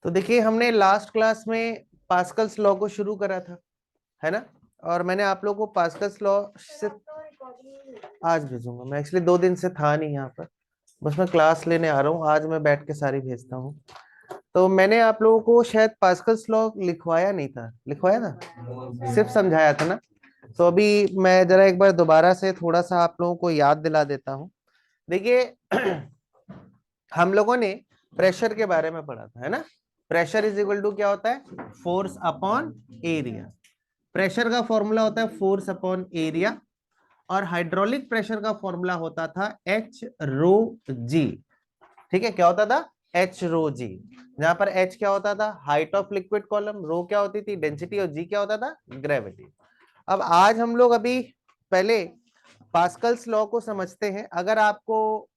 तो देखिए हमने लास्ट क्लास में पास्कल्स लॉ को शुरू करा था, है ना। और मैंने आप लोगों को पास्कल्स लॉ से आज भेजूंगा। मैं एक्चुअली 2 दिन से था नहीं यहाँ पर, बस मैं क्लास लेने आ रहा हूँ। आज मैं बैठ के सारी भेजता हूँ। तो मैंने आप लोगों को शायद पास्कल्स लॉ लिखवाया नहीं था, लिखवाया था, सिर्फ समझाया था ना। तो अभी मैं जरा एक बार दोबारा से थोड़ा सा आप लोगों को याद दिला देता हूँ। देखिए हम लोगों ने प्रेशर के बारे में पढ़ा था, है ना। प्रेशर इज इक्वल टू क्या होता है? Force upon area. प्रेशर का फॉर्मूला होता है फोर्स अपॉन एरिया, और हाइड्रोलिक प्रेशर का फॉर्मूला होता था एच रो जी। ठीक है, क्या होता था? एच रो जी। जहां पर एच क्या होता था? Height of liquid column, rho क्या होती थी? डेंसिटी, और जी क्या होता था? ग्रेविटी। अब आज हम लोग अभी पहले पास्कल्स लॉ को समझते हैं। अगर आपको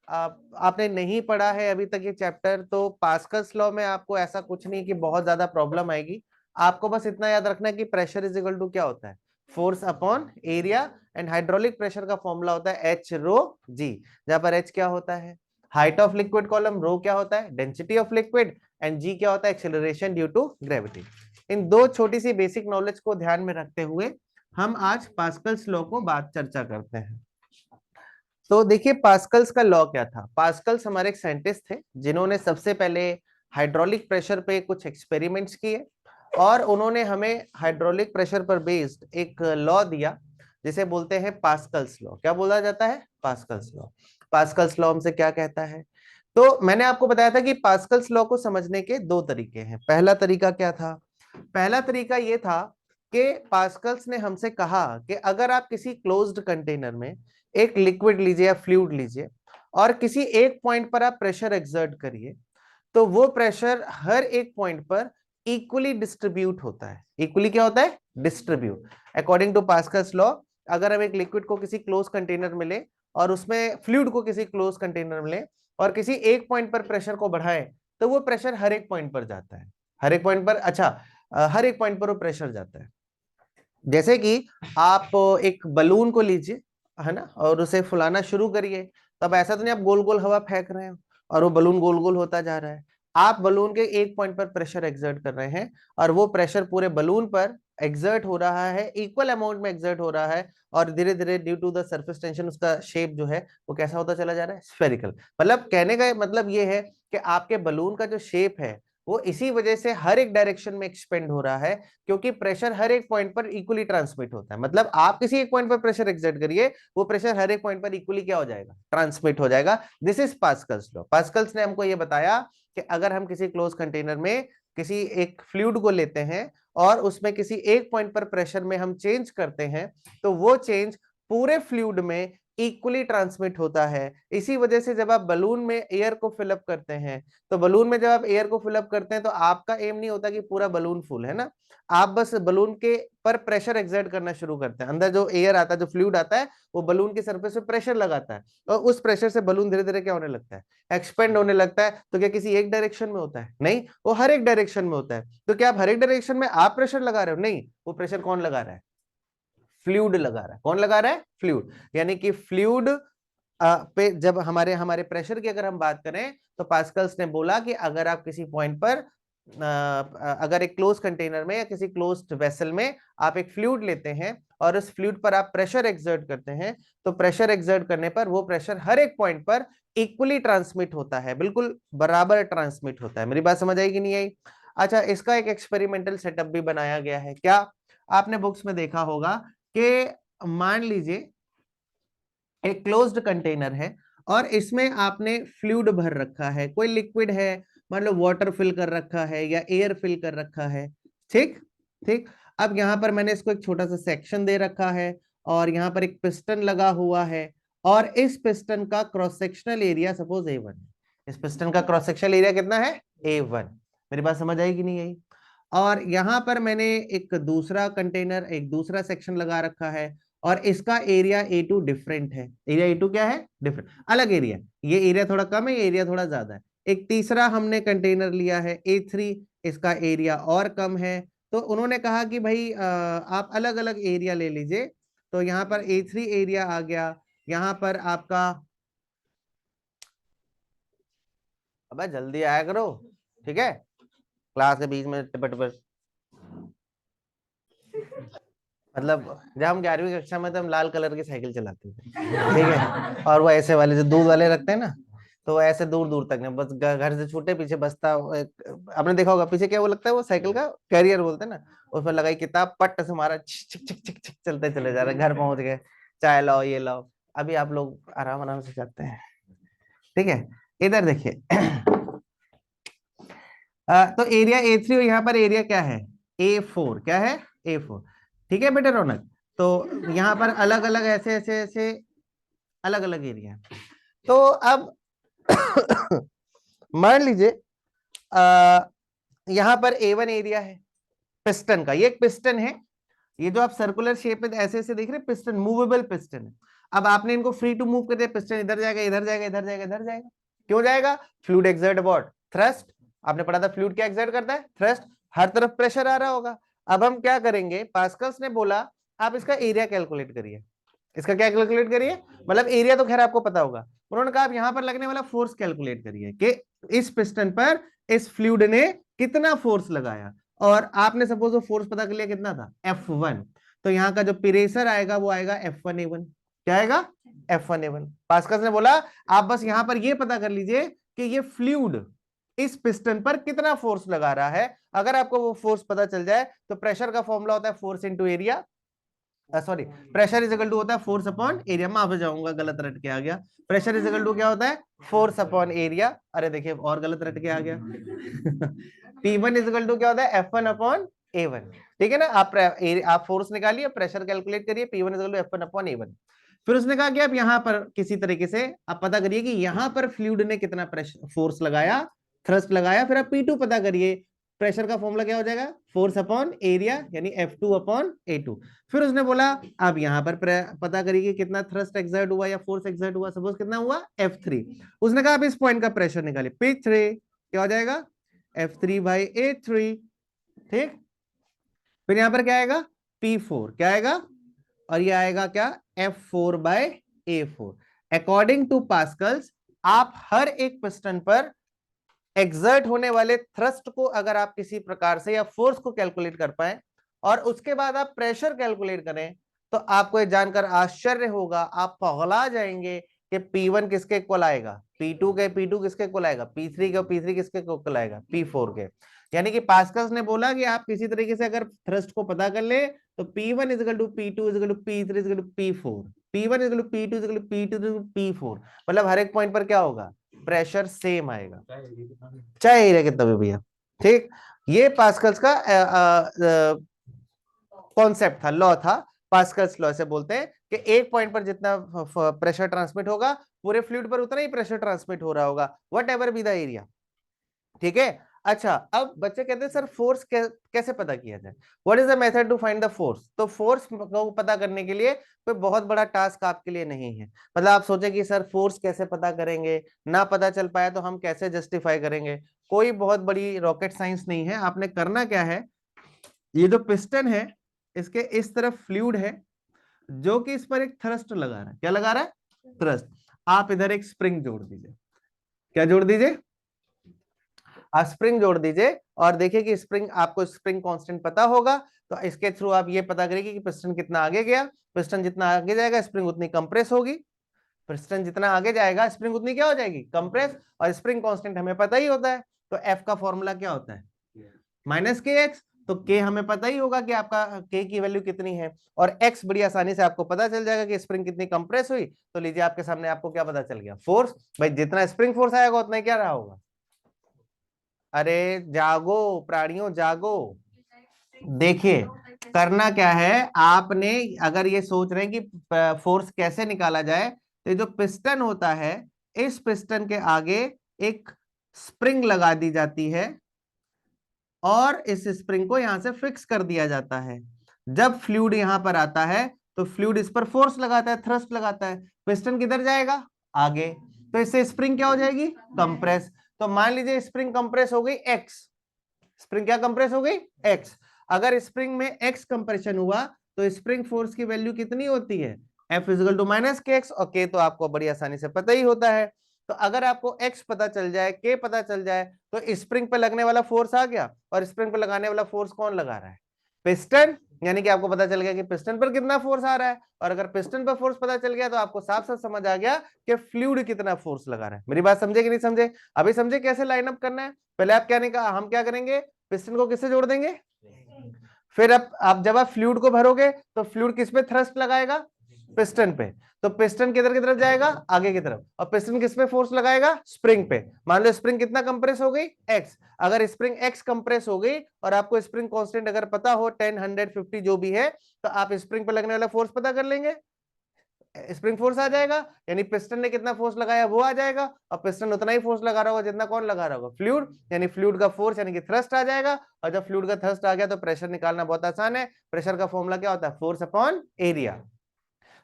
आपने नहीं पढ़ा है अभी तक ये चैप्टर, तो पास्कल्स लॉ में आपको ऐसा कुछ नहीं कि बहुत ज्यादा प्रॉब्लम आएगी। आपको बस इतना याद रखना है कि प्रेशर इज इक्वल टू क्या होता है? Force upon area. And hydraulic pressure का फॉर्मूला होता है एच रो जी, जहां पर एच क्या होता है? Height of liquid column, rho क्या होता है? Density of liquid, and G क्या होता है? Acceleration due to gravity. इन दो छोटी सी बेसिक नॉलेज को ध्यान में रखते हुए हम आज पास्कल्स लॉ को बात चर्चा करते हैं। तो देखिए पास्कल्स का लॉ क्या था। पास्कल्स हमारे एक साइंटिस्ट थे जिन्होंने सबसे पहले हाइड्रोलिक प्रेशर पे कुछ एक्सपेरिमेंट्स किए, और उन्होंने हमें हाइड्रोलिक प्रेशर पर बेस्ड एक लॉ दिया जिसे बोलते हैं पास्कल्स लॉ। क्या बोला जाता है? Pascal's law. पास्कल्स लॉ हमसे क्या कहता है? तो मैंने आपको बताया था कि पास्कल्स लॉ को समझने के दो तरीके हैं। पहला तरीका क्या था? पहला तरीका ये था कि पास्कल्स ने हमसे कहा कि अगर आप किसी क्लोज्ड कंटेनर में एक लिक्विड लीजिए या फ्लूइड लीजिए, और किसी एक पॉइंट पर आप प्रेशर एक्सर्ट करिए, तो वो प्रेशर हर एक पॉइंट पर इक्वली डिस्ट्रीब्यूट होता है। इक्वली क्या होता है? Distribute. According to Pascal's law, अगर हम एक लिक्विड को किसी क्लोज कंटेनर में ले और उसमें फ्लूइड को किसी क्लोज कंटेनर में ले और किसी एक पॉइंट पर प्रेशर को बढ़ाए, तो वो प्रेशर हर एक पॉइंट पर जाता है। हर एक पॉइंट पर, अच्छा, हर एक पॉइंट पर वो प्रेशर जाता है। जैसे कि आप एक बलून को लीजिए, है ना, और उसे फुलाना शुरू करिए। तब ऐसा तो नहीं आप गोल गोल हवा फेंक रहे हो और वो बलून गोल गोल होता जा रहा है। आप बलून के एक पॉइंट पर प्रेशर एक्सर्ट कर रहे हैं, और वो प्रेशर पूरे बलून पर एक्सर्ट हो रहा है, इक्वल अमाउंट में एक्सर्ट हो रहा है। और धीरे धीरे due to the surface tension उसका शेप जो है वो कैसा होता चला जा रहा है? स्फेरिकल। मतलब कहने का मतलब ये है कि आपके बलून का जो शेप है वो इसी वजह से हर एक डायरेक्शन में एक्सपेंड हो रहा है, क्योंकि प्रेशर हर एक पॉइंट पर इक्वली ट्रांसमिट होता है। मतलब आप किसी एक पॉइंट पर प्रेशर एक्सर्ट करिए, वो प्रेशर हर एक पॉइंट पर इक्वली क्या हो जाएगा? ट्रांसमिट हो जाएगा। This is Pascal's law. Pascal's ने हमको ये बताया कि अगर हम किसी क्लोज कंटेनर में किसी एक फ्लूइड को लेते हैं और उसमें किसी एक पॉइंट पर प्रेशर में हम चेंज करते हैं, तो वो चेंज पूरे फ्लूइड में इक्वली ट्रांसमिट होता है। इसी वजह से जब आप बलून में एयर को फिलअप करते हैं, तो बलून में जब आप एयर को फिलअप करते हैं तो आपका एम नहीं होता कि पूरा बलून फुल है ना। आप बस बलून के पर प्रेशर एक्सर्ट करना शुरू करते हैं। अंदर जो एयर आता है, जो फ्लूइड आता है, वो बलून की सरफेस पे प्रेशर लगाता है, और उस प्रेशर से बलून धीरे धीरे क्या होने लगता है? एक्सपेंड होने लगता है। तो क्या किसी एक डायरेक्शन में होता है? नहीं, वो हर एक डायरेक्शन में होता है। तो क्या आप हर एक डायरेक्शन में आप प्रेशर लगा रहे हो? नहीं, वो प्रेशर कौन लगा रहा है? फ्लूइड लगा रहा है। कौन लगा रहा है? फ्लूइड। यानी कि फ्लूइड पे जब हमारे हमारे प्रेशर की अगर हम बात करें, तो पास्कल्स ने बोला कि अगर आप किसी पॉइंट पर अगर एक क्लोज कंटेनर में या किसी क्लोज्ड वेसल में आप एक फ्लूइड लेते हैं और उस फ्लूइड पर आप प्रेशर एक्सर्ट करते हैं, तो प्रेशर एक्सर्ट करने पर वो प्रेशर हर एक पॉइंट पर इक्वली ट्रांसमिट होता है, बिल्कुल बराबर ट्रांसमिट होता है। मेरी बात समझ आई कि नहीं आई? अच्छा, इसका एक एक्सपेरिमेंटल सेटअप भी बनाया गया है। क्या आपने बुक्स में देखा होगा कि मान लीजिए एक क्लोज्ड कंटेनर है और इसमें आपने फ्लूइड भर रखा है, कोई लिक्विड है, मान लो वाटर फिल कर रखा है या एयर फिल कर रखा है। ठीक ठीक। अब यहां पर मैंने इसको एक छोटा सा सेक्शन दे रखा है, और यहां पर एक पिस्टन लगा हुआ है, और इस पिस्टन का cross sectional area suppose A1 है। इस पिस्टन का क्रॉस सेक्शनल एरिया कितना है? A1। मेरी बात समझ आई कि नहीं आई? और यहां पर मैंने एक दूसरा कंटेनर, एक दूसरा सेक्शन लगा रखा है, और इसका एरिया A2 डिफरेंट है। एरिया A2 क्या है? डिफरेंट, अलग एरिया। ये एरिया थोड़ा कम है, ये एरिया थोड़ा ज्यादा है। एक तीसरा हमने कंटेनर लिया है A3, इसका एरिया और कम है। तो उन्होंने कहा कि भाई आप अलग अलग एरिया ले लीजिए। तो यहाँ पर A3 एरिया आ गया, यहाँ पर आपका, अब जल्दी आया करो, ठीक है। क्लास के बीच में टिपट पर, मतलब जब हम 11वीं कक्षा में थे हम लाल कलर की साइकिल चलाते थे, ठीक है, और वो ऐसे वाले जो दूध वाले रखते हैं ना, तो वो ऐसे दूर दूर तक नहीं, बस घर से छूटे पीछे बसता आपने देखा होगा पीछे क्या वो लगता है, वो साइकिल का कैरियर बोलते हैं ना, उसमें लगाई किताब, पट से मारा, छिक छिक छिक छिक छिक चलते चले जा रहे, घर पहुंच गए, चाय लाओ ये लाओ। अभी आप लोग आराम आराम से जाते हैं, ठीक है। इधर देखिए तो एरिया A3 और यहाँ पर एरिया क्या है, A4, क्या है, A4, ठीक है बेटा रौनक। तो यहाँ पर अलग अलग ऐसे ऐसे ऐसे अलग अलग एरिया है। तो अब मान लीजिए यहाँ पर A1 एरिया है पिस्टन का, ये एक पिस्टन है, ये जो आप सर्कुलर शेप में ऐसे ऐसे देख रहे हैं पिस्टन, मूवेबल पिस्टन है। अब आपने इनको फ्री टू मूव कर दिया, पिस्टन इधर जाएगा इधर जाएगा इधर जाएगा इधर जाएगा, क्यों जाएगा, फ्लूइड एक्सर्ट अबाउट थ्रस्ट, आपने पढ़ा था फ्लूइड क्या एक्सर्ट करता है, थ्रस्ट, हर तरफ प्रेशर आ रहा होगा। अब हम क्या करेंगे, पास्कल्स ने बोला आप इसका एरिया कैलकुलेट करिए, इसका क्या कैलकुलेट करिए, मतलब एरिया तो खैर आपको पता होगा, उन्होंने कहा आप यहां पर लगने वाला फोर्स कैलकुलेट करिए कि इस पिस्टन पर इस फ्लूइड ने कितना फोर्स लगाया, और आपने सपोज वो फोर्स पता कर लिया कितना था, F1, तो यहाँ का जो प्रेशर आएगा वो आएगा F1A1, क्या आएगा, F1A1। पास्कल्स ने बोला आप बस यहां पर ये पता कर लीजिए कि ये फ्लूइड इस पिस्टन पर कितना फोर्स लगा रहा है, अगर आपको वो फोर्स पता चल जाए तो प्रेशर का फॉर्मूला होता है force into area, sorry pressure is equal to होता है फोर्स अपॉन एरिया, माफ हो जाऊंगा गलत रट के आ गया, प्रेशर इज इक्वल टू क्या होता है, फोर्स अपॉन एरिया, अरे देखिए और गलत रट के आ गया P1 इज इक्वल टू क्या होता है, F1 अपॉन A1, ठीक है ना। आप फोर्स निकालिए, प्रेशर कैलकुलेट करिए, P1 is equal to F1 upon A1। फिर उसने कहा कि आप यहां पर किसी तरीके से आप पता करिए कि यहां पर फ्लूइड ने कितना प्रेशर फोर्स लगाया, थ्रस्ट लगाया, फिर आप P2 पता करिए, प्रेशर का फॉर्मूला क्या हो जाएगा, फोर्स अपॉन एरिया यानी F2 अपॉन A2। फिर उसने बोला अब यहां पर पता करिए कितना थ्रस्ट एक्सर्ट हुआ या फोर्स एक्सर्ट हुआ, सपोज कितना हुआ, F3। उसने कहा आप इस पॉइंट का प्रेशर निकालिए, P3 क्या हो जाएगा, F3 बाई A3, ठीक। फिर यहां पर क्या आएगा, P4 क्या आएगा, और ये आएगा क्या, F4 bye A4। According to Pascal's आप हर एक पिस्टन पर एक्सर्ट होने वाले थ्रस्ट को अगर आप किसी प्रकार से या फोर्स को कैलकुलेट कर पाए और उसके बाद आप प्रेशर कैलकुलेट करें, तो आपको ये जानकर आश्चर्य होगा, आप पगला जाएंगे कि P1 किसके इक्वल आएगा, P2 के P2 किसके इक्वल आएगा, P3 के P3 किसके इक्वल आएगा, P4 के। यानी कि पास्कल्स ने बोला कि आप किसी तरीके से अगर थ्रस्ट को पता कर ले तो P1 is equal to P2 is equal to P3 is equal to P4, P1 is equal to P2 is equal to P2 is equal to P4, मतलब हर एक पॉइंट पर क्या होगा, प्रेशर सेम आएगा, चाहे एरिया कितना भी भैया, ठीक। ये पास्कल्स का कॉन्सेप्ट था, लॉ था, पास्कल्स लॉ से बोलते हैं कि एक पॉइंट पर जितना प्रेशर ट्रांसमिट होगा पूरे फ्लूइड पर उतना ही प्रेशर ट्रांसमिट हो रहा होगा, what ever be the area, ठीक है। अच्छा अब बच्चे कहते हैं सर फोर्स कैसे पता किया जाए, what is the method to find the force. तो फोर्स को पता करने के लिए कोई बहुत बड़ा टास्क आपके लिए नहीं है, मतलब आप सोचे कि सर फोर्स कैसे पता करेंगे, ना पता चल पाया तो हम कैसे जस्टिफाई करेंगे, कोई बहुत बड़ी रॉकेट साइंस नहीं है। आपने करना क्या है, ये जो पिस्टन है इसके इस तरफ फ्लूइड है जो कि इस पर एक थ्रस्ट लगा रहा है, क्या लगा रहा है, थ्रस्ट। आप इधर एक स्प्रिंग जोड़ दीजिए, क्या जोड़ दीजिए, स्प्रिंग जोड़ दीजिए, और देखिए कि स्प्रिंग, आपको स्प्रिंग कांस्टेंट पता होगा तो इसके थ्रू आप ये पता करेंगे कि पिस्टन कितना आगे गया, पिस्टन जितना आगे जाएगा स्प्रिंग उतनी कंप्रेस होगी, पिस्टन जितना आगे जाएगा स्प्रिंग उतनी क्या हो जाएगी, कंप्रेस, और स्प्रिंग कांस्टेंट हमें पता ही होता है, तो एफ का फॉर्मूला क्या होता है, माइनस के एक्स, तो के हमें पता ही होगा कि आपका के की वैल्यू कितनी है, और एक्स बड़ी आसानी से आपको पता चल जाएगा कि स्प्रिंग कितनी कंप्रेस हुई, तो लीजिए आपके सामने आपको क्या पता चल गया, फोर्स, भाई जितना स्प्रिंग फोर्स आएगा उतना क्या रहा होगा, अरे जागो प्राणियों जागो। देखिए करना क्या है, आपने अगर ये सोच रहे हैं कि फोर्स कैसे निकाला जाए, तो ये जो पिस्टन होता है इस पिस्टन के आगे एक स्प्रिंग लगा दी जाती है और इस स्प्रिंग को यहां से फिक्स कर दिया जाता है। जब फ्लूइड यहां पर आता है तो फ्लूइड इस पर फोर्स लगाता है, थ्रस्ट लगाता है, पिस्टन किधर जाएगा, आगे, तो इससे स्प्रिंग क्या हो जाएगी, कंप्रेस। तो मान लीजिए स्प्रिंग कंप्रेस हो गई एक्स, स्प्रिंग क्या कंप्रेस हो गई, एक्स। अगर स्प्रिंग में एक्स कंप्रेशन हुआ तो स्प्रिंग फोर्स की वैल्यू कितनी होती है, एफ इजिकल टू माइनस के एक्स, और के तो आपको बड़ी आसानी से पता ही होता है, तो अगर आपको x पता चल जाए, k पता चल जाए, तो स्प्रिंग पे लगने वाला फोर्स आ गया, और स्प्रिंग पे लगाने वाला फोर्स कौन लगा रहा है? पिस्टन। यानी कि आपको पता चल गया कि पिस्टन पर कितना फोर्स आ रहा है, और अगर पिस्टन पर फोर्स पता चल गया तो आपको साफ साफ समझ आ गया कि फ्लूइड कितना फोर्स लगा रहा है। मेरी बात समझे कि नहीं समझे? अभी समझे कैसे लाइन अप करना है? पहले आप क्या नहीं कहा, हम क्या करेंगे, पिस्टन को किससे जोड़ देंगे, फिर अब जब आप फ्लूइड को भरोगे तो फ्लूइड किस पे थ्रस्ट लगाएगा, पिस्टन पे। तो पिस्टन किधर की तरफ जाएगा, आगे की तरफ, और पिस्टन किस पे फोर्स लगाएगा, स्प्रिंग पे। मान लो स्प्रिंग कितना कंप्रेस हो गई, x। अगर स्प्रिंग x कंप्रेस हो गई और आपको स्प्रिंग कांस्टेंट अगर पता हो 10, 150 जो भी है, तो आप स्प्रिंग पे लगने वाला फोर्स पता कर लेंगे, स्प्रिंग फोर्स आ जाएगा, यानी पिस्टन ने कितना फोर्स लगाया वो आ जाएगा, और पिस्टन उतना ही फोर्स लगा रहा होगा जितना कौन लगा रहा होगा, फ्लूइड। यानी फ्लूइड का फोर्स यानी कि थ्रस्ट आ जाएगा, और जब फ्लूइड का थ्रस्ट आ गया तो प्रेशर निकालना बहुत आसान है। प्रेशर का फॉर्मूला क्या होता है, फोर्स अपॉन एरिया।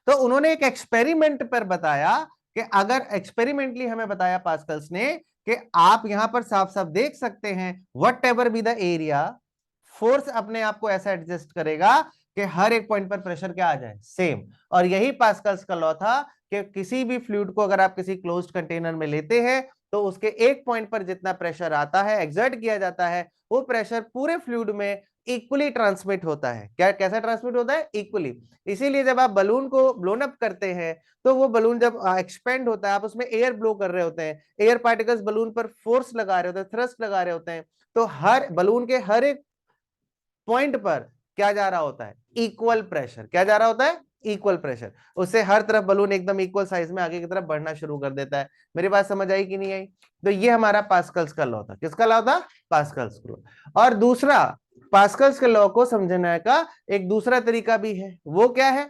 तो उन्होंने एक एक्सपेरिमेंट पर बताया कि अगर एक्सपेरिमेंटली हमें बताया पास्कल्स ने कि आप यहां पर साफ साफ देख सकते हैं, what ever be the area, force अपने आप को ऐसा एडजस्ट करेगा कि हर एक पॉइंट पर प्रेशर क्या आ जाए, सेम। और यही पास्कल्स का लॉ था कि किसी भी फ्लूइड को अगर आप किसी क्लोज्ड कंटेनर में लेते हैं तो उसके एक पॉइंट पर जितना प्रेशर आता है, एक्सर्ट किया जाता है, वो प्रेशर पूरे फ्लूइड में इक्वली ट्रांसमिट होता है। क्या, कैसा ट्रांसमिट होता है, इक्वली। इसीलिए जब आप बलून को ब्लोन अप करते हैं तो वो बलून जब एक्सपेंड होता है, आप उसमें एयर ब्लो कर रहे होते हैं, एयर पार्टिकल्स बलून पर फोर्स लगा रहे होते हैं, थ्रस्ट लगा रहे होते हैं, तो हर बलून के हर एक पॉइंट पर क्या जा रहा होता है, इक्वल प्रेशर। क्या जा रहा होता है, इक्वल प्रेशर। उससे हर तरफ बलून एकदम इक्वल साइज में आगे की तरफ बढ़ना शुरू कर देता है। मेरी बात समझ आई कि नहीं आई? तो ये हमारा पास्कल्स का लॉ था। किसका लॉ था, पास्कल्स का लॉ। और दूसरा, पास्कल्स के लॉ को समझने का एक दूसरा तरीका भी है, वो क्या है?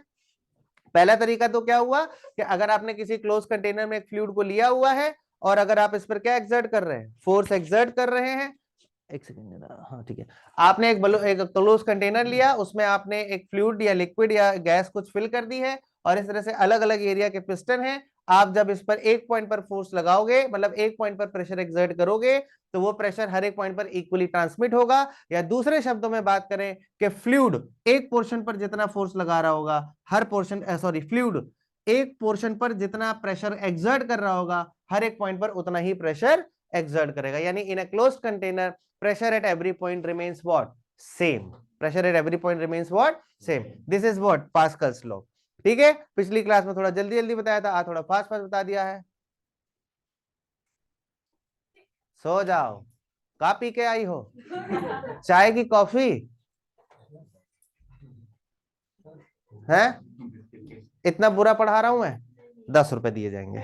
पहला तरीका तो क्या हुआ कि अगर आपने किसी क्लोज कंटेनर में एक फ्लूइड को लिया हुआ है, और अगर आप इस पर क्या एक्सर्ट कर रहे हैं, फोर्स एक्सर्ट कर रहे हैं, एक सेकंड, हाँ ठीक है, आपने एक क्लोज कंटेनर लिया, उसमें आपने एक फ्लूइड या लिक्विड या गैस कुछ फिल कर दी है, और इस तरह से अलग अलग एरिया के पिस्टन हैं। आप जब इस पर एक पॉइंट पर फोर्स लगाओगे, मतलब एक पॉइंट पर प्रेशर एक्सर्ट करोगे, तो वो प्रेशर हर एक पॉइंट पर इक्वली ट्रांसमिट होगा। या दूसरे शब्दों में बात करें कि फ्लूइड एक पोर्शन पर जितना फोर्स लगा रहा होगा, हर पोर्शन सॉरी फ्लूइड एक पोर्शन पर जितना प्रेशर एक्सर्ट कर रहा होगा, हर एक पॉइंट पर उतना ही प्रेशर एक्सर्ट करेगा। यानी in a closed container pressure at every point remains what, same. Pressure at every point remains what, same. This is what Pascal's law. ठीक है, पिछली क्लास में थोड़ा जल्दी जल्दी बताया था, आज थोड़ा फास्ट फास्ट बता दिया है। सो जाओ, का पी के आई हो, चाय की कॉफी है? इतना बुरा पढ़ा रहा हूं मैं, 10 रुपए दिए जाएंगे।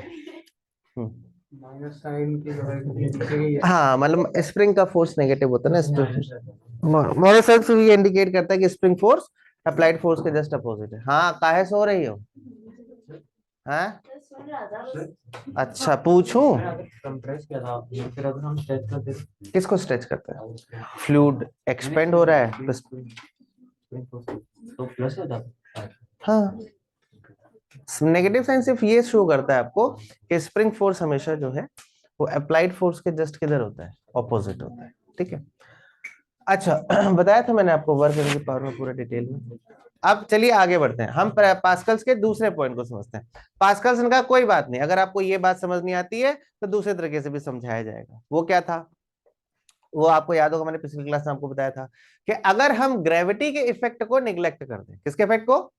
हाँ, मतलब स्प्रिंग का फोर्स नेगेटिव होता है ना, मोरल सेल्फ ये इंडिकेट करता है कि स्प्रिंग फोर्स अप्लाइड फोर्स के जस्ट अपोजिट है। हाँ, काहे सो रही हो, हैं? अच्छा, पूछूं? किसको स्ट्रेच करता है, फ्लूइड एक्सपेंड हो रहा है तो प्लस हो जाता है। हाँ, नेगेटिव साइन सिर्फ ये शो करता है आपको कि स्प्रिंग फोर्स हमेशा जो है वो अप्लाइड फोर्स के जस्ट किधर होता है, ऑपोजिट होता है। ठीक है, अच्छा बताया था मैंने आपको वर्क एनर्जी पावर में पूरा डिटेल में। अब चलिए आगे बढ़ते हैं, हम पास्कल्स के दूसरे पॉइंट को समझते हैं। पास्कल्स का कोई बात नहीं, अगर आपको ये बात समझ नहीं आती है तो दूसरे तरीके से भी समझाया जाएगा। वो क्या था, वो आपको याद होगा, मैंने पिछली क्लास में आपको बताया था कि अगर हम ग्रेविटी के इफेक्ट को निग्लेक्ट कर दें, किसके इफेक्ट को,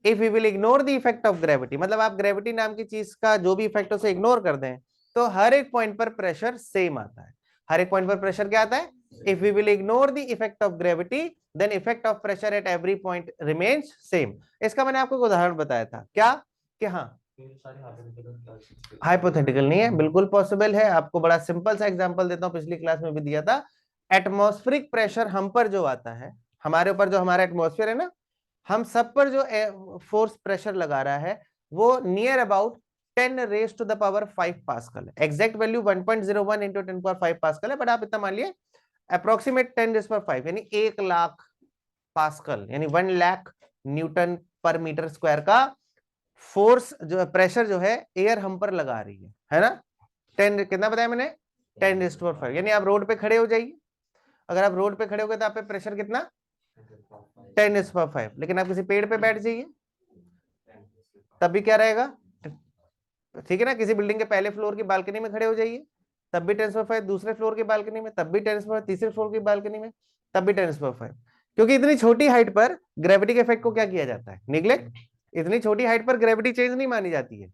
if we will ignore the effect of gravity, मतलब आप ग्रेविटी नाम की चीज का जो भी इफेक्ट उसे इग्नोर कर दें, तो हर एक पॉइंट पर प्रेशर सेम आता है। हर एक पॉइंट पर प्रेशर क्या आता है, if we will ignore the effect of gravity then effect of pressure at every point remains same. इसका मैंने आपको एक उदाहरण बताया था, क्या कि हाँ, हाइपोथेटिकल नहीं है, बिल्कुल पॉसिबल है। आपको बड़ा सिंपल सा एग्जांपल देता हूं, पिछली क्लास में भी दिया था। एटमॉस्फेरिक प्रेशर हम पर जो आता है, हमारे ऊपर जो हमारा एटमॉस्फेयर है ना, हम सब पर जो फोर्स प्रेशर लगा रहा है वो near about 10 raise to the power 5 pascal है। Exact value 1.01 into 10 power 5 pascal है, बट आप इतना मान लिए अप्रोक्सीमेट 10 रेज पावर 5, यानी 1 लाख पास्कल, यानी 1 लाख न्यूटन पर मीटर स्क्वायर का फोर्स जो प्रेशर जो है एयर हम पर लगा रही है ना। 10 कितना बताया मैंने, 10 रेज टू पावर 5। यानी आप रोड पे खड़े हो जाइए, अगर आप रोड पे खड़े हो गए तो आप पे प्रेशर कितना, 10 रेज टू पावर 5। लेकिन आप किसी पेड़ पे बैठ जाइए तब भी क्या रहेगा, ठीक है ना, किसी बिल्डिंग के पहले फ्लोर की बालकनी में खड़े हो जाइए, तब भी 10⁵, दूसरे फ्लोर की बालकनी में तब भी 10⁵, तीसरे फ्लोर की बालकनी में तब भी 10⁵, क्योंकि इतनी छोटी हाइट पर ग्रेविटी के इफेक्ट को क्या किया जाता है, निग्लेक्ट। इतनी छोटी हाइट पर ग्रेविटी चेंज नहीं मानी जाती है।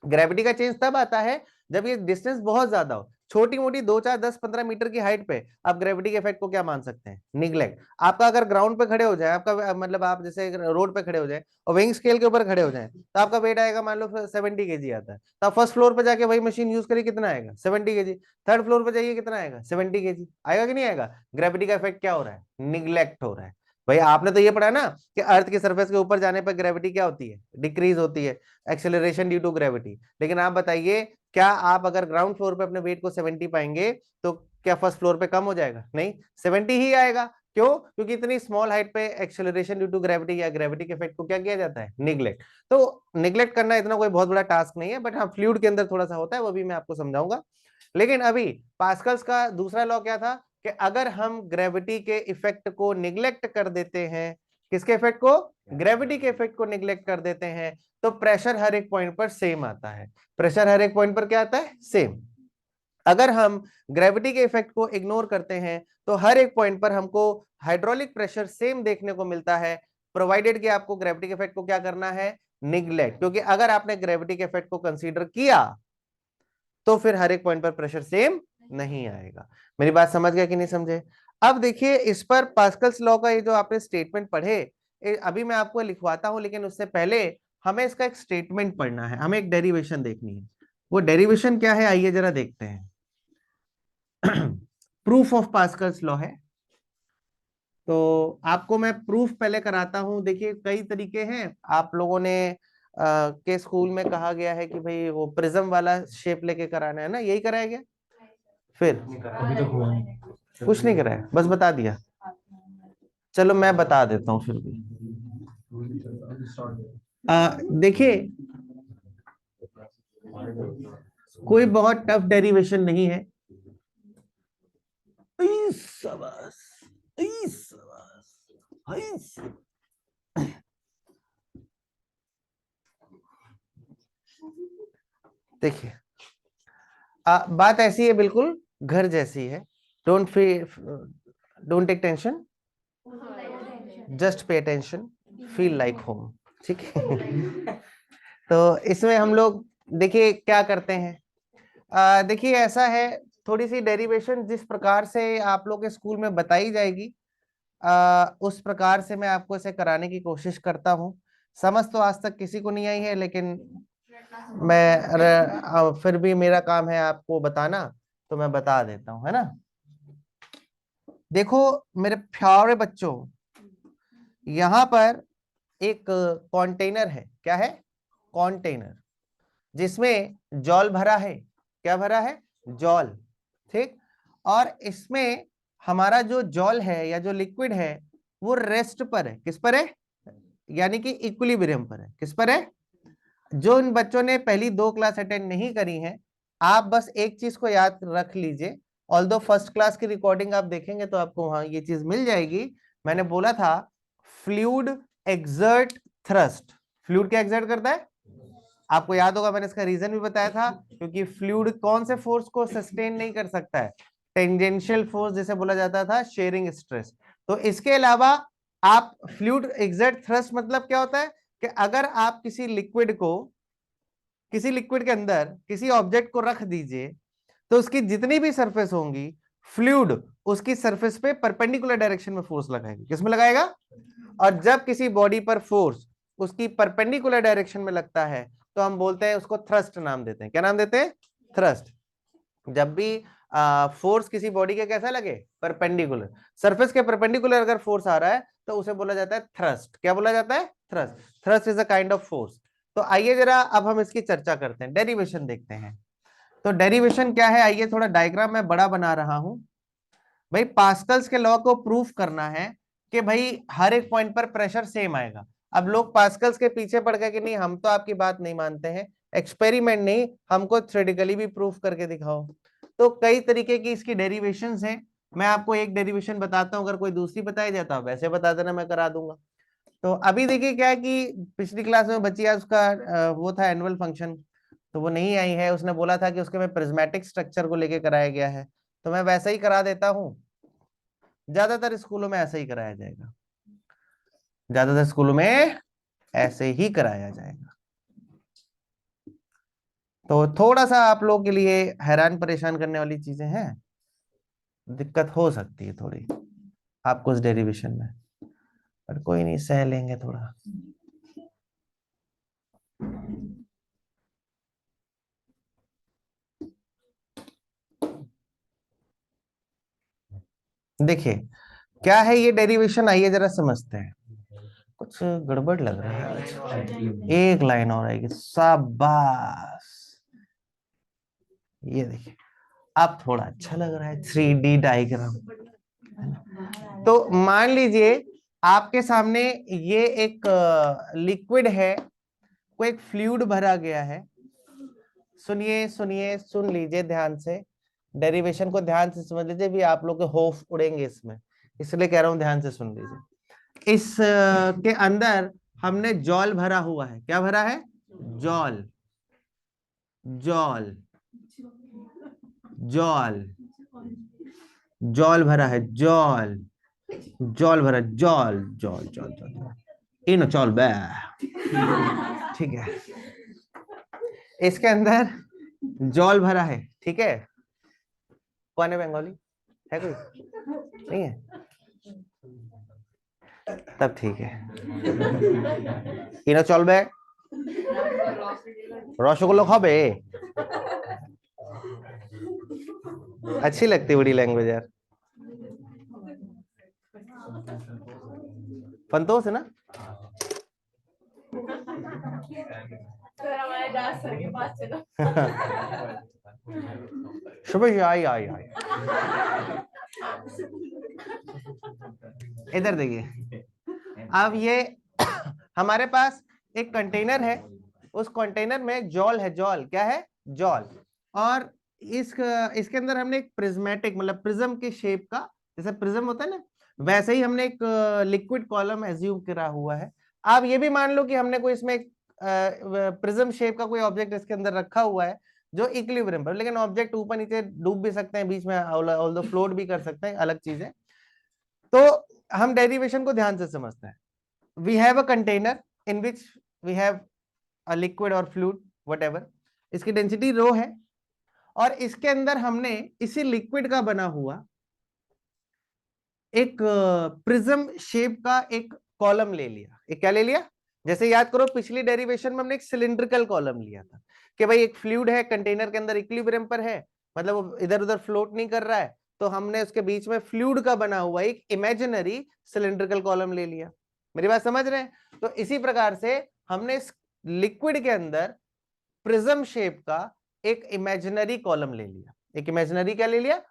ग्रेविटी का चेंज तब आता है जब ये डिस्टेंस बहुत ज्यादा हो। छोटी मोटी 2, 4, 10, 15 मीटर की हाइट पे आप ग्रेविटी के इफेक्ट को क्या मान सकते हैं, निग्लेक्ट। आपका अगर ग्राउंड पे खड़े हो जाए, आपका मतलब आप जैसे रोड पे खड़े हो जाए और वेइंग स्केल के ऊपर खड़े हो जाए, तो आपका वेट आएगा मान लो 70 kg आता है, तो आप फर्स्ट फ्लोर पे जाके वही मशीन यूज करिए, कितना आएगा, 70 kg। थर्ड फ्लोर पे जाइए, कितना आएगा, 70 kg आएगा कि नहीं आएगा। ग्रेविटी का इफेक्ट क्या हो रहा है, निग्लेक्ट हो रहा है। भाई आपने तो ये पढ़ा ना कि अर्थ की सरफेस के ऊपर जाने पर ग्रेविटी क्या होती है, डिक्रीज होती है, एक्सेलरेशन ड्यू टू ग्रेविटी। लेकिन आप बताइए, क्या आप अगर ग्राउंड फ्लोर पे अपने वेट को 70 पाएंगे तो क्या फर्स्ट फ्लोर पे कम हो जाएगा, नहीं, 70 ही आएगा। क्यों, क्योंकि इतनी स्मॉल हाइट पे एक्सेलरेशन ड्यू टू ग्रेविटी या ग्रेविटी के इफेक्ट को क्या किया जाता है, निग्लेक्ट। तो निग्लेक्ट करना इतना कोई बहुत बड़ा टास्क नहीं है, बट हाँ फ्लूइड के अंदर थोड़ा सा होता है, वो भी मैं आपको समझाऊंगा। लेकिन अभी पास्कल्स का दूसरा लॉ क्या था कि अगर हम ग्रेविटी के इफेक्ट को निग्लेक्ट कर देते हैं, किसके इफेक्ट को, ग्रेविटी के इफेक्ट को निग्लेक्ट कर देते हैं, तो प्रेशर हर एक पॉइंट पर सेम आता है। प्रेशर हर एक पॉइंट पर क्या आता है, सेम। अगर हम ग्रेविटी के इफेक्ट को इग्नोर करते हैं तो हर एक पॉइंट पर हमको हाइड्रोलिक प्रेशर सेम देखने को मिलता है, प्रोवाइडेड कि आपको ग्रेविटी के इफेक्ट को क्या करना है, निग्लेक्ट। क्योंकि अगर आपने ग्रेविटी के इफेक्ट को कंसीडर किया तो फिर हर एक पॉइंट पर प्रेशर सेम नहीं आएगा। मेरी बात समझ गया कि नहीं समझे। अब देखिए इस पर पास्कल्स लॉ का ये जो आपने स्टेटमेंट पढ़े, अभी मैं आपको लिखवाता हूं, लेकिन उससे पहले हमें इसका एक स्टेटमेंट पढ़ना है, हमें एक डेरिवेशन देखनी है। वो डेरिवेशन क्या है, आइए जरा देखते हैं। प्रूफ ऑफ पास्कल्स लॉ है, तो आपको मैं प्रूफ पहले कराता हूं। देखिए कई तरीके हैं, आप लोगों ने के स्कूल में कहा गया है कि भाई वो प्रिज्म वाला शेप लेके कराना है ना, यही कराया गया, फिर अभी तक हुआ नहीं। कुछ नहीं कराया, बस बता दिया। चलो मैं बता देता हूँ फिर भी। देखिए कोई बहुत टफ डेरिवेशन नहीं है। शाबाश, शाबाश, देखिए बात ऐसी है, बिल्कुल घर जैसी है। Don't feel, don't take tension, just pay attention, feel like home. ठीक है। तो इसमें हम लोग देखिए क्या करते हैं। देखिए ऐसा है, थोड़ी सी डेरिवेशन जिस प्रकार से आप लोग के स्कूल में बताई जाएगी उस प्रकार से मैं आपको इसे कराने की कोशिश करता हूँ। समझ तो आज तक किसी को नहीं आई है, लेकिन फिर भी मेरा काम है आपको बताना, तो मैं बता देता हूँ, है ना। देखो मेरे प्यारे बच्चों, यहाँ पर एक कंटेनर है, क्या है, कंटेनर, जिसमें जॉल भरा है। क्या भरा है, जॉल, ठीक। और इसमें हमारा जो जॉल है या जो लिक्विड है वो रेस्ट पर है, किस पर है, यानी कि इक्विलिब्रियम पर है, किस पर है। जो इन बच्चों ने पहली 2 क्लास अटेंड नहीं करी हैं, आप बस एक चीज को याद रख लीजिए, ऑल्दो फर्स्ट क्लास की रिकॉर्डिंग आप देखेंगे तो आपको वहां ये चीज मिल जाएगी। मैंने बोला था फ्लूइड एक्सर्ट थ्रस्ट, फ्लूइड क्या एक्सर्ट करता है, आपको याद होगा मैंने इसका रीजन भी बताया था, क्योंकि फ्लूइड कौन से फोर्स को सस्टेन नहीं कर सकता है, टेंजेंशियल फोर्स जिसे बोला जाता था शेयरिंग स्ट्रेस। तो इसके अलावा आप फ्लूइड एक्सर्ट थ्रस्ट मतलब क्या होता है कि अगर आप किसी लिक्विड को, किसी लिक्विड के अंदर किसी ऑब्जेक्ट को रख दीजिए तो उसकी जितनी भी सरफेस होंगी, फ्लूइड उसकी सरफेस पे परपेंडिकुलर डायरेक्शन में फोर्स लगाएगा, किसमें लगाएगा। और जब किसी बॉडी पर फोर्स उसकी परपेंडिकुलर डायरेक्शन में लगता है तो हम बोलते हैं उसको थ्रस्ट नाम देते हैं, क्या नाम देते हैं, थ्रस्ट। जब भी फोर्स किसी बॉडी के कैसा लगे, परपेंडिकुलर, सरफेस के परपेंडिकुलर अगर फोर्स आ रहा है तो उसे बोला जाता है थ्रस्ट। क्या बोला जाता है, thrust. Thrust is a kind of force. तो आइए जरा अब हम इसकी चर्चा करते हैं, डेरिवेशन देखते हैं। तो डेरिवेशन क्या है, आइए थोड़ा डायग्राम मैं बड़ा बना रहा हूं। भाई पास्कल्स के लॉ को प्रूफ करना है कि भाई हर एक पॉइंट पर प्रेशर सेम आएगा। अब लोग पास्कल्स के पीछे पड़ गए कि नहीं हम तो आपकी बात नहीं मानते हैं, एक्सपेरिमेंट नहीं, हमको थ्योरेटिकली भी प्रूफ करके दिखाओ। तो कई तरीके की इसकी डेरिवेशंस हैं, मैं आपको एक डेरिवेशन बताता हूं, अगर कोई दूसरी बताई जाता वैसे बता देना, मैं करा दूंगा। तो अभी देखिए क्या है कि पिछली क्लास में बच्ची आज उसका वो था एनुअल फंक्शन, तो वो नहीं आई है, उसने बोला था कि उसके में प्रिज्मेटिक स्ट्रक्चर को लेके कराया गया है, तो मैं वैसा ही करा देता हूँ। ज्यादातर स्कूलों में ऐसा ही कराया जाएगा, ज्यादातर स्कूलों में ऐसे ही कराया जाएगा। तो थोड़ा सा आप लोगों के लिए हैरान परेशान करने वाली चीजें हैं, दिक्कत हो सकती है थोड़ी आपको उस डेरिवेशन में, पर कोई नहीं, सह लेंगे थोड़ा। देखिए क्या है ये डेरिवेशन, आइए जरा समझते हैं। कुछ गड़बड़ लग रहा है आज। एक लाइन और आएगी, शाबाश। ये देखिए अब थोड़ा अच्छा लग रहा है, 3D डायग्राम। तो मान लीजिए आपके सामने ये एक लिक्विड है, कोई एक फ्लूइड भरा गया है। सुनिए सुनिए, सुन लीजिए ध्यान से, डेरिवेशन को ध्यान से समझ लीजिए, भी आप लोग के होश उड़ेंगे इसमें, इसलिए कह रहा हूं ध्यान से सुन लीजिए। इस के अंदर हमने जॉल भरा हुआ है। क्या भरा है? जॉल। जॉल जॉल जॉल भरा है, जॉल। जॉल भरा, जॉल जॉल जॉल जॉल इन चौल बे। ठीक है, इसके अंदर जॉल भरा है, ठीक है। कौन है बंगाली? है कोई? नहीं है? तब ठीक है। इनो चलबे, रसगोल्ला खाबे। अच्छी लगती बड़ी लैंग्वेज यार। फंतोस है ना? सुबह आई आई आई। इधर देखिए, अब ये हमारे पास एक कंटेनर है, उस कंटेनर में जॉल है। जॉल क्या है? जॉल। और इसके अंदर हमने एक प्रिज्मेटिक, मतलब प्रिज्म के शेप का, जैसे प्रिज्म होता है ना, वैसे ही हमने एक लिक्विड कॉलम एज्यूम करा हुआ है। आप ये भी मान लो कि हमने कोई इसमें एक प्रिज्म शेप का कोई ऑब्जेक्ट इसके अंदर रखा हुआ है जो इक्विलिब्रियम पर, लेकिन ऑब्जेक्ट ऊपर नीचे डूब भी सकते हैं, बीच में ऑल्दो फ्लोट भी कर सकते हैं, अलग चीज है। तो हम डेरिवेशन को ध्यान से समझते हैं। We have a container in which we have a liquid और फ्लूइड व्हाटएवर, इसकी डेंसिटी रो है, और इसके अंदर हमने इसी लिक्विड का बना हुआ एक प्रिज्म शेप का एक कॉलम ले लिया। एक क्या ले लिया? जैसे याद करो पिछली डेरिवेशन में हमने एक सिलिंड्रिकल कॉलम लिया था कि भाई एक फ्लूइड है, कंटेनर के अंदर इक्विलिब्रियम पर है, मतलब वो इधर उधर फ्लोट नहीं कर रहा है, तो हमने उसके बीच में फ्लूइड का बना हुआ एक इमेजिनरी सिलिंड्रिकल कॉलम ले लिया। मेरी बात समझ रहे हैं? तो इसी प्रकार से हमने इस लिक्विड के अंदर प्रिज्म शेप का एक इमेजिनरी कॉलम ले लिया। एक इमेजिनरी क्या ले लिया?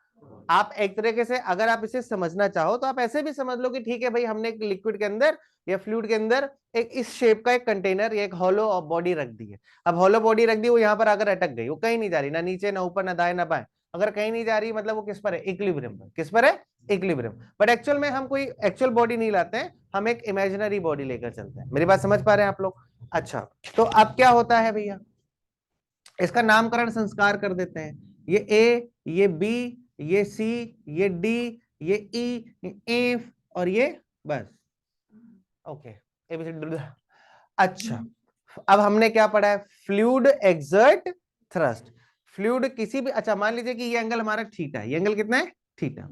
आप एक तरीके से अगर आप इसे समझना चाहो तो आप ऐसे भी समझ लो कि ठीक है भाई, हमने एक लिक्विड के अंदर या फ्लूइड के अंदर एक इस शेप का एक कंटेनर या एक हॉलो बॉडी रख दी है। अब हॉलो बॉडी रख दी, वो यहां पर आकर अटक गई, वो कहीं नहीं जा रही, ना नीचे ना ऊपर ना दाएं ना बाएं। अगर कहीं नहीं जा रही मतलब वो किस पर है? इक्विलिब्रियम पर। किस पर है? इक्विलिब्रियम। बट एक्चुअल में हम कोई एक्चुअल बॉडी नहीं लाते हैं, हम एक इमेजिनरी बॉडी लेकर चलते हैं। मेरी बात समझ पा रहे हैं आप लोग? अच्छा, तो अब क्या होता है भैया, इसका नामकरण संस्कार कर देते हैं। ये ए, ये बी, ये सी, ये डी, ये ई, ये एफ, और ये बस। Okay, ABCD. अच्छा, अब हमने क्या पढ़ा है? Fluid exert thrust. फ्लूइड किसी भी, अच्छा मान लीजिए कि ये एंगल हमारा थीटा है, ये एंगल कितना है? थीटा।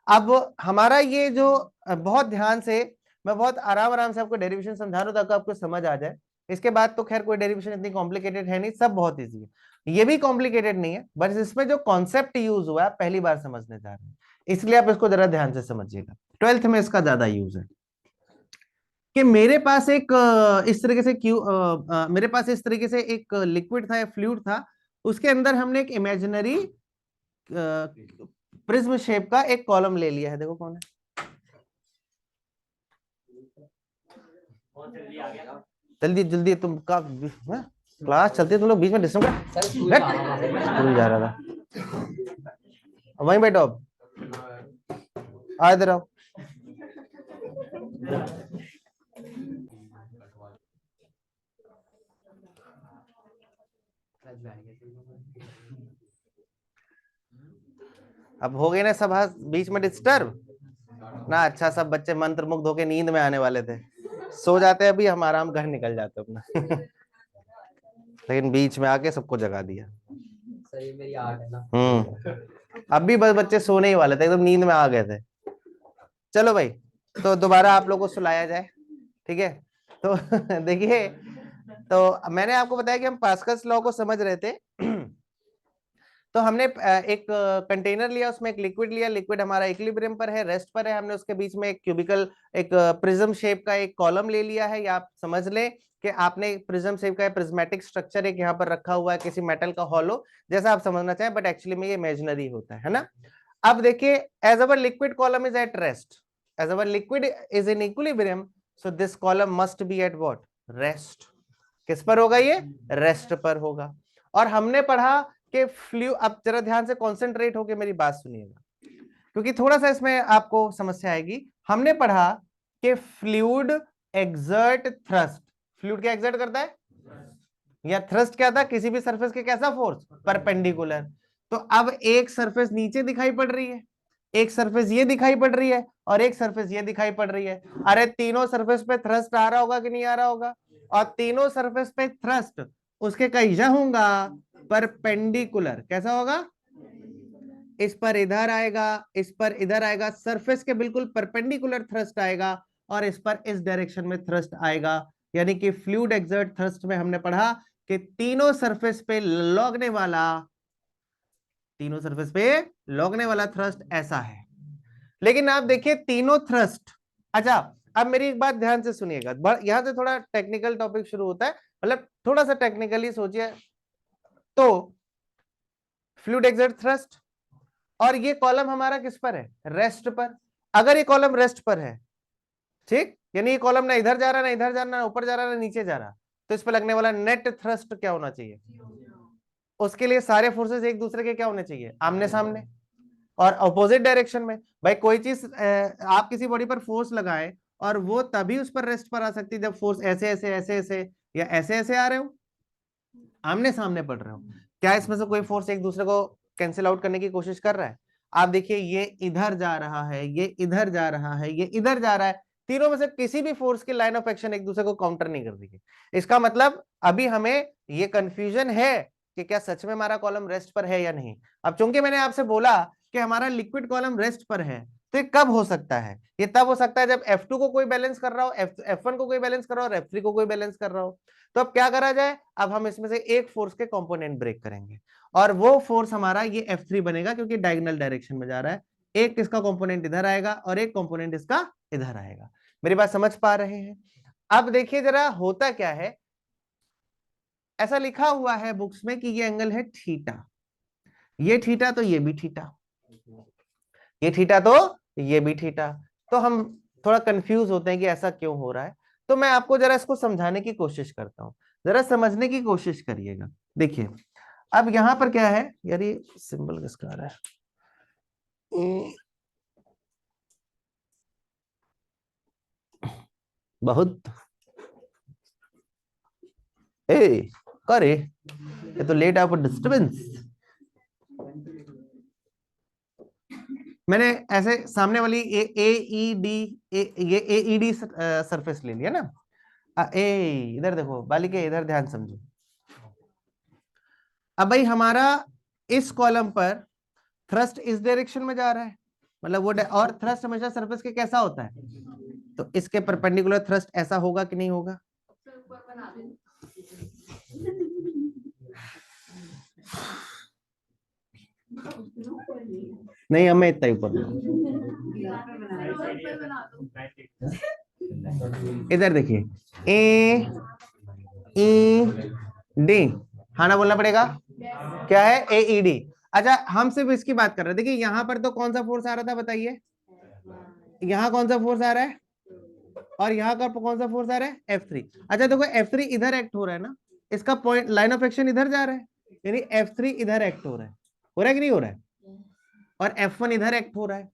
अब हमारा ये जो, बहुत ध्यान से, मैं बहुत आराम आराम से आपको डेरिवेशन समझा रहा हूं ताकि आपको समझ आ जाए। इसके बाद तो खैर कोई डेरिवेशन इतनी कॉम्प्लिकेटेड है नहीं, सब बहुत इजी है। ये भी कॉम्प्लिकेटेड नहीं है, बस इसमें जो कॉन्सेप्ट यूज हुआ है पहली बार समझने जा रहे हैं, इसलिए आप इसको जरा ध्यान से समझिएगा। 12th में इसका ज्यादा यूज है कि मेरे पास एक इस तरीके से मेरे पास इस तरीके से एक लिक्विड था या फ्लूइड था, उसके अंदर हमने एक इमेजिनरी प्रिज्म शेप का एक कॉलम ले लिया है। देखो कौन है, जल्दी जल्दी, तुम का क्लास चलती है, तुम लोग बीच में डिस्टर्ब कर। स्कूल जा रहा था, वहीं बैठो, आ इधर आओ। अब हो गए ना सब बीच में डिस्टर्ब ना। अच्छा, सब बच्चे मंत्र मुग्ध होके नींद में आने वाले थे, सो जाते अभी, हम आराम घर निकल जाते अपना। लेकिन बीच में आके सबको जगा दिया। सही मेरी आर्ट है ना। अब भी बस बच्चे सोने ही वाले थे, एकदम नींद में आ गए थे। चलो भाई, तो दोबारा आप लोगों को सुलाया जाए, ठीक है। तो देखिए, तो मैंने आपको बताया कि हम पास्कल्स लॉ को समझ रहे थे। तो हमने एक कंटेनर लिया, उसमें एक लिक्विड लिया, लिक्विड हमारा इक्विलिब्रियम पर है, रेस्ट पर है। हमने उसके बीच में एक क्यूबिकल, एक प्रिज्म शेप का एक कॉलम ले लिया है। या आप समझ लें कि आपने प्रिज्म शेप का प्रिज्मेटिक स्ट्रक्चर एक यहाँ पर रखा हुआ है, किसी मेटल का हॉलो, जैसा आप समझना चाहें, बट एक्चुअली में ये इमेजिनरी होता है ना। अब देखिए, as our liquid column is at rest, as our liquid is in equilibrium, so this column must be at what, rest. किस पर होगा ये, रेस्ट पर होगा। और हमने पढ़ा कि अब जरा ध्यान से कॉन्सेंट्रेट होकर मेरी बात सुनिएगा, क्योंकि थोड़ा सा इसमें आपको समस्या आएगी। हमने पढ़ा कि फ्लूइड एक्सर्ट थ्रस्ट, फ्लूइड क्या एक्सर्ट करता है, या थ्रस्ट क्या था, किसी भी सरफेस के कैसा फोर्स, परपेंडिकुलर। तो अब एक सरफेस नीचे दिखाई पड़ रही है, एक सरफेस ये दिखाई पड़ रही है, और एक सरफेस ये दिखाई पड़ रही है। अरे तीनों सरफेस पे थ्रस्ट आ रहा होगा कि नहीं आ रहा होगा, और तीनों सरफेस पे थ्रस्ट उसके कैसा होगा, परपेंडिकुलर। कैसा होगा, इस पर इधर आएगा, इस पर इधर आएगा, सरफेस के बिल्कुल परपेंडिकुलर थ्रस्ट आएगा, और इस पर इस डायरेक्शन में थ्रस्ट आएगा। यानी कि फ्लूइड एक्सर्ट थ्रस्ट में हमने पढ़ा कि तीनों सरफेस पे लगने वाला, तीनों सरफेस पे लगने वाला थ्रस्ट ऐसा है। लेकिन आप देखिए तीनों थ्रस्ट, अच्छा अब मेरी एक बात ध्यान से सुनिएगा, यहां से थोड़ा टेक्निकल टॉपिक शुरू होता है, मतलब थोड़ा सा टेक्निकली सोचिए। तो फ्लूइड एक्सर्ट थ्रस्ट, और ये कॉलम हमारा किस पर है, रेस्ट पर। अगर ये कॉलम रेस्ट पर है, ठीक, यानी ये कॉलम ना इधर जा रहा, ना इधर जा रहा, ना ऊपर जा रहा, ना नीचे जा रहा, तो इस पर लगने वाला नेट थ्रस्ट क्या होना चाहिए, उसके लिए सारे फोर्सेस एक दूसरे के क्या होने चाहिए, आमने सामने और अपोजिट डायरेक्शन में। भाई कोई चीज आप किसी बॉडी पर फोर्स लगाए, और वो तभी उस पर रेस्ट पर आ सकती है जब फोर्स ऐसे ऐसे ऐसे ऐसे या ऐसे ऐसे आ रहे हो, आमने सामने पड़ रहे हो। क्या इसमें से कोई फोर्स एक दूसरे को कैंसिल आउट करने की कोशिश कर रहा है? आप देखिए, ये इधर जा रहा है, ये इधर जा रहा है, ये इधर जा रहा है, तीनों में से किसी भी फोर्स की लाइन ऑफ एक्शन एक दूसरे को काउंटर नहीं कर रही है। इसका मतलब अभी हमें ये कंफ्यूजन है कि क्या सच में हमारा कॉलम रेस्ट पर है या नहीं। अब चूंकि मैंने आपसे बोला कि हमारा लिक्विड कॉलम रेस्ट पर है, तो ये कब हो सकता है, ये तब हो सकता है जब F2 को कोई बैलेंस कर रहा हो, F1 को कोई बैलेंस कर रहा हो, और F3 को कोई बैलेंस कर रहा हो। तो अब क्या करा जाए, अब हम इसमें से एक फोर्स के कंपोनेंट ब्रेक करेंगे, और वो फोर्स हमारा ये F3 बनेगा, क्योंकि डायगोनल डायरेक्शन में जा रहा है। एक इसका कंपोनेंट इधर आएगा और एक कंपोनेंट इसका इधर आएगा। मेरी बात समझ पा रहे हैं? अब देखिए जरा होता क्या है, ऐसा लिखा हुआ है बुक्स में कि ये एंगल है थीटा, ये थीटा तो ये भी थीटा, ये थीटा तो ये भी थीटा। तो हम थोड़ा कंफ्यूज होते हैं कि ऐसा क्यों हो रहा है। तो मैं आपको जरा इसको समझाने की कोशिश करता हूं, जरा समझने की कोशिश करिएगा। देखिए, अब यहां पर क्या है यार, ये सिंबल किसका आ रहा है, बहुत ए करे, ये तो लेट आप डिस्टर्बेंस। मैंने ऐसे सामने वाली ए ई डी, ये ए ई डी सरफेस ले लिया ना। इधर देखो बालिके, इधर ध्यान समझो। अब भाई हमारा इस कॉलम पर थ्रस्ट इस डायरेक्शन में जा रहा है, मतलब वो और थ्रस्ट हमेशा सरफेस के कैसा होता है, तो इसके परपेंडिकुलर थ्रस्ट ऐसा होगा कि नहीं होगा। नहीं, हमें इतना ही ऊपर, इधर देखिए, ए ई डी, हाँ ना बोलना पड़ेगा, क्या है, ए ई डी। अच्छा हम सिर्फ इसकी बात कर रहे हैं। देखिए यहां पर तो कौन सा फोर्स आ रहा था बताइए, यहाँ कौन सा फोर्स आ रहा है, और यहाँ का कौन सा फोर्स आ रहा है, F3। अच्छा देखो F3 इधर एक्ट हो रहा है ना, इसका पॉइंट लाइन ऑफ एक्शन इधर जा रहा है, यानी F3 इधर एक्ट हो रहा है कि नहीं हो रहा है, और F1 इधर एक्ट हो रहा है,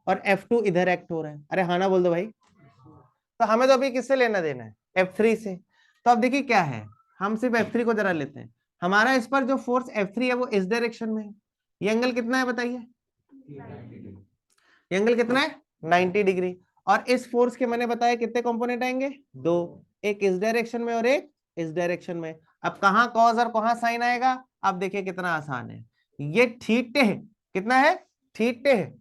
और F2 इधर एक्ट हो रहा है। अरे हाँ ना बोल दो भाई। तो हमें तो अभी किससे लेना देना है, F3 से। तो अब देखिए क्या है, हम सिर्फ F3 को जरा लेते हैं। हमारा इस पर जो फोर्स F3 है वो इस डायरेक्शन में है, ये एंगल कितना है बताइए, ये एंगल कितना है 90 डिग्री। और इस फोर्स के मैंने बताया कितने कंपोनेंट आएंगे, दो, एक इस डायरेक्शन में और एक इस डायरेक्शन में। अब कहां कॉज और कहां साइन आएगा, अब देखिए कितना आसान है, ये थीटे है, कितना है थीटे है,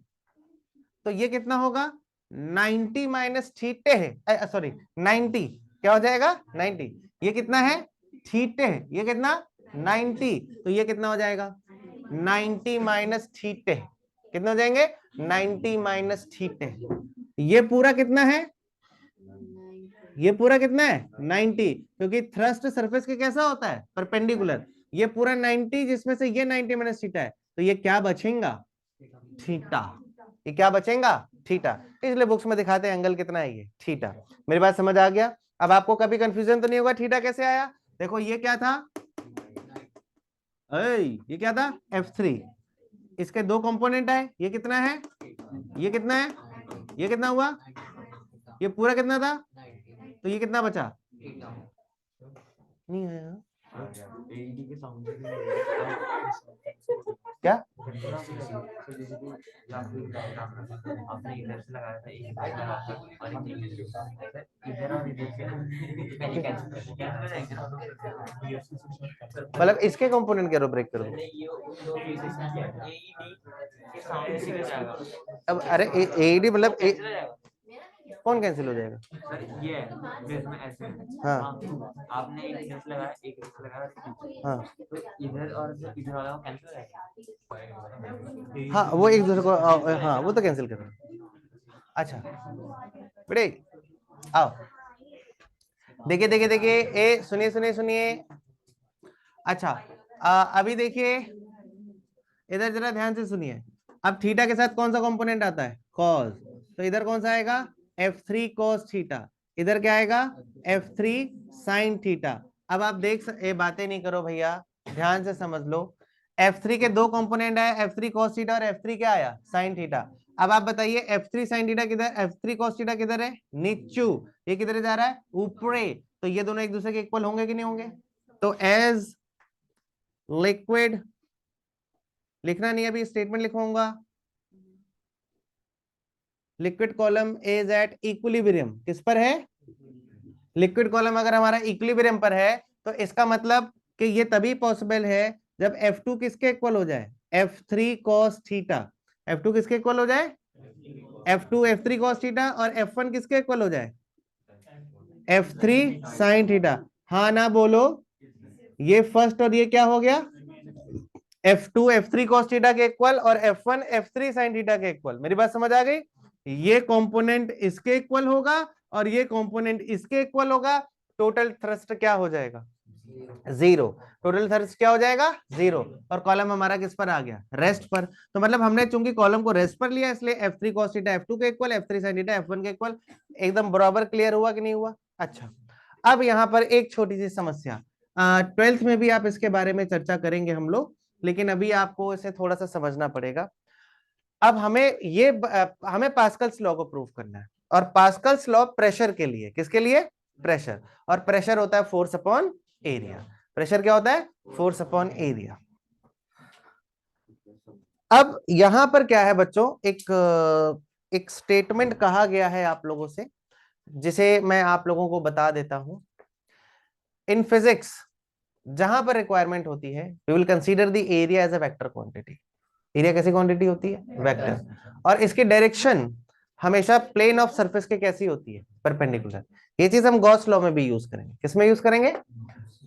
तो ये कितना होगा 90 माइनस थीटे है, सॉरी 90 क्या हो जाएगा 90, ये कितना है थीटे है, ये कितना 90, तो ये कितना हो जाएगा 90 माइनस थीटे, कितने हो जाएंगे 90 माइनस थीटे। ये पूरा कितना है, ये पूरा कितना है 90, क्योंकि थ्रस्ट सरफेस के कैसा होता है परपेंडिकुलर, ये पूरा 90 जिसमें से ये 90 माइनस थीटा है, तो ये क्या बचेगा थीटा, ये क्या बचेगा थीटा, इसलिए बुक्स में दिखाते हैं एंगल कितना है ये थीटा। मेरी बात समझ आ गया, अब आपको कभी कंफ्यूजन तो नहीं होगा थीटा कैसे आया। देखो ये क्या था, ये क्या था F3, इसके दो कंपोनेंट है, ये कितना है, ये कितना है, ये कितना हुआ, ये पूरा कितना था, तो ये कितना बचा नहीं आया क्या, मतलब इसके कंपोनेंट करो ब्रेक करो, अब अरे एडी मतलब कौन कैंसिल हो जाएगा सर, ये इसमें ऐसे हाँ आपने एक रेस लगाया, एक रेस लगाया, हाँ तो इधर और इधर वाला कैंसिल है, हाँ वो एक दूसरे को हाँ वो तो कैंसिल कर रहा है। अच्छा बेटे आओ, देखिए देखिए देखिए, ए सुनिए सुनिए सुनिए, अच्छा अभी देखिए इधर जरा ध्यान से सुनिए, अब थीटा के साथ कौन सा कंपोनेंट आता है कॉस, तो इधर कौन सा आएगा F3 cos थीटा, इधर क्या आएगा F3 sin थीटा। अब आप ये बातें नहीं करो भैया, ध्यान से समझ लो, F3 के दो कंपोनेंट है, F3 cos थीटा और F3 क्या आया sin थीटा। अब आप बताइए F3 sin थीटा किधर, F3 cos थीटा किधर है नीचू, ये किधर जा रहा है ऊपरे, तो ये दोनों एक दूसरे के इक्वल होंगे कि नहीं होंगे, तो एज लिक्विड लिखना नहीं, अभी स्टेटमेंट लिखवाऊंगा, liquid column is at equilibrium, किस पर है लिक्विड कॉलम अगर हमारा इक्विलिब्रियम पर है, तो इसका मतलब कि ये तभी पॉसिबल है जब F2 किसके इक्वल हो जाए F3 cos थीटा, F2 किसके इक्वल हो जाए F2 F3 cos थीटा, और F1 किसके इक्वल हो जाए F3 sin थीटा, हाँ ना बोलो, ये फर्स्ट और ये क्या हो गया F2 F3 cos थीटा के इक्वल और F1 F3 sin थीटा के इक्वल। मेरी बात समझ आ गई, ये कंपोनेंट इसके इक्वल होगा और ये कंपोनेंट इसके इक्वल होगा, टोटल थ्रस्ट क्या हो जाएगा जीरो, टोटल थ्रस्ट क्या हो जाएगा जीरो, और कॉलम हमारा किस पर आ गया रेस्ट पर। तो मतलब हमने चूंकि कॉलम को रेस्ट पर लिया, इसलिए F3 cos थीटा F2 के equal, F3 sin theta F1 के इक्वल, एकदम बराबर क्लियर हुआ कि नहीं हुआ। अच्छा अब यहां पर एक छोटी सी समस्या, 12th में भी आप इसके बारे में चर्चा करेंगे हम लोग, लेकिन अभी आपको इसे थोड़ा सा समझना पड़ेगा। अब हमें पास्कल्स लॉ को प्रूव करना है, और पास्कल्स लॉ प्रेशर के लिए, किसके लिए प्रेशर, और प्रेशर होता है फोर्स अपॉन एरिया, प्रेशर क्या होता है फोर्स अपॉन एरिया। अब यहां पर क्या है बच्चों, एक स्टेटमेंट कहा गया है आप लोगों से, जिसे मैं आप लोगों को बता देता हूं। इन फिजिक्स जहां पर रिक्वायरमेंट होती है, we will consider the area as a vector quantity, area कैसी क्वांटिटी होती है वेक्टर, और इसकी डायरेक्शन हमेशा प्लेन ऑफ सरफेस के कैसी होती है परपेंडिकुलर। ये चीज हम गॉस लॉ में भी यूज करेंगे, किसमें यूज करेंगे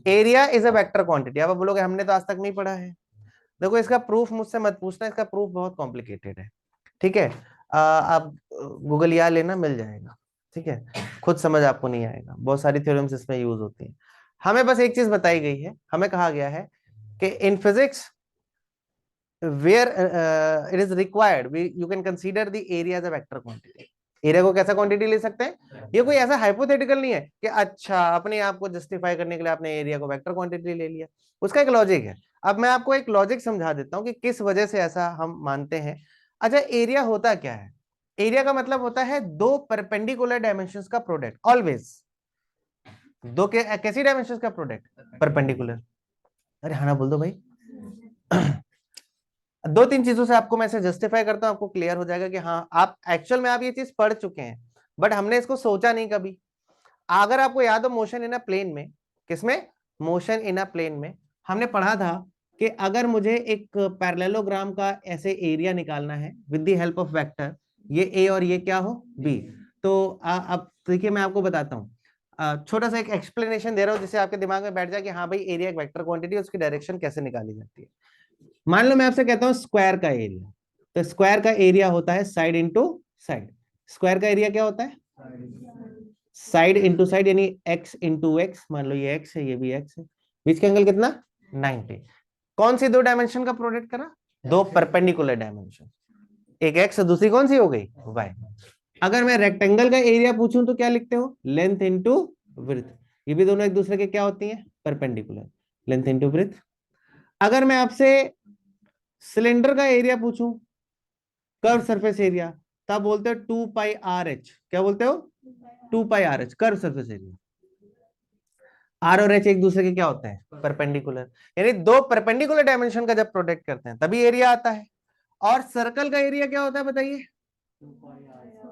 area is a vector quantity. अब आप बोलोगे हमने तो आज तक नहीं पढ़ा है, देखो इसका प्रूफ मुझसे मत पूछना, इसका प्रूफ बहुत कॉम्प्लिकेटेड है, ठीक है, आप गूगल या लेना मिल जाएगा, ठीक है, खुद समझ आपको नहीं आएगा, बहुत सारी थ्योरम्स इसमें यूज होती हैं। हमें बस एक चीज बताई गई है, हमें कहा गया है कि in physics where it is required you can consider the area as a vector quantity। Area को कैसा क्वांटिटी ले सकते हैं, ये कोई ऐसा हाइपोथेटिकल नहीं है कि अच्छा अपने आप को जस्टिफाई करने के लिए आपने एरिया को वेक्टर क्वांटिटी ले लिया, उसका एक लॉजिक है। अब मैं आपको एक लॉजिक समझा देता हूं कि किस वजह से ऐसा हम मानते हैं। अच्छा एरिया होता क्या है, एरिया का मतलब होता है दो परपेंडिकुलर डायमेंशंस का प्रोडक्ट, ऑलवेज दो कैसी डायमेंशंस का प्रोडक्ट परपेंडिकुलर। अरे हाँ ना बोल दो भाई दो तीन चीजों से आपको मैं इसे जस्टिफाई करता हूं, आपको क्लियर हो जाएगा कि हाँ आप एक्चुअल में आप ये चीज पढ़ चुके हैं, बट हमने इसको सोचा नहीं कभी। अगर आपको याद हो मोशन इन अ प्लेन में, किसमें, मोशन इन अ प्लेन में हमने पढ़ा था कि अगर मुझे एक पैरेललोग्राम का ऐसे एरिया निकालना है with the help of vector, ये ए और ये क्या हो, बी, तो अब देखिए मैं आपको बताता हूँ, छोटा सा एक एक्सप्लेनेशन दे रहा हूं जिससे आपके दिमाग में बैठ जाए कि हाँ भाई एरिया एक वेक्टर क्वांटिटी, उसकी डायरेक्शन कैसे निकाली जाती है। मान लो मैं आपसे कहता हूं स्क्वायर का एरिया, तो स्क्वायर का एरिया होता है साइड इंटू साइड। स्क्वायर का एरिया क्या होता है, साइड इंटू साइड, यानी एक्स इंटू एक्स, मान लो ये एक्स है ये भी एक्स है, बीच का एंगल कितना, 90। कौन सी दो डायमेंशन का प्रोडक्ट करा, दो परपेंडिकुलर डायमेंशन, एक एक्स और दूसरी कौन सी हो गई, वाई। अगर मैं रेक्टेंगल का एरिया पूछूं तो क्या लिखते हो, लेंथ इंटू विड्थ, ये भी दोनों एक दूसरे के क्या होती हैं, परपेंडिकुलर, लेंथ इंटू विड्थ। अगर मैं आपसे सिलेंडर का एरिया पूछूं, कर्व सरफेस एरिया, तब बोलते हो 2πRh, क्या बोलते हो, 2πRh curve surface area. R और एच एक दूसरे के क्या होते हैं, परपेंडिकुलर, यानी दो परपेंडिकुलर डायमेंशन का जब प्रोडक्ट करते हैं तभी एरिया आता है। और सर्कल का एरिया क्या होता है बताइए,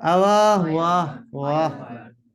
वाह वाह वाह,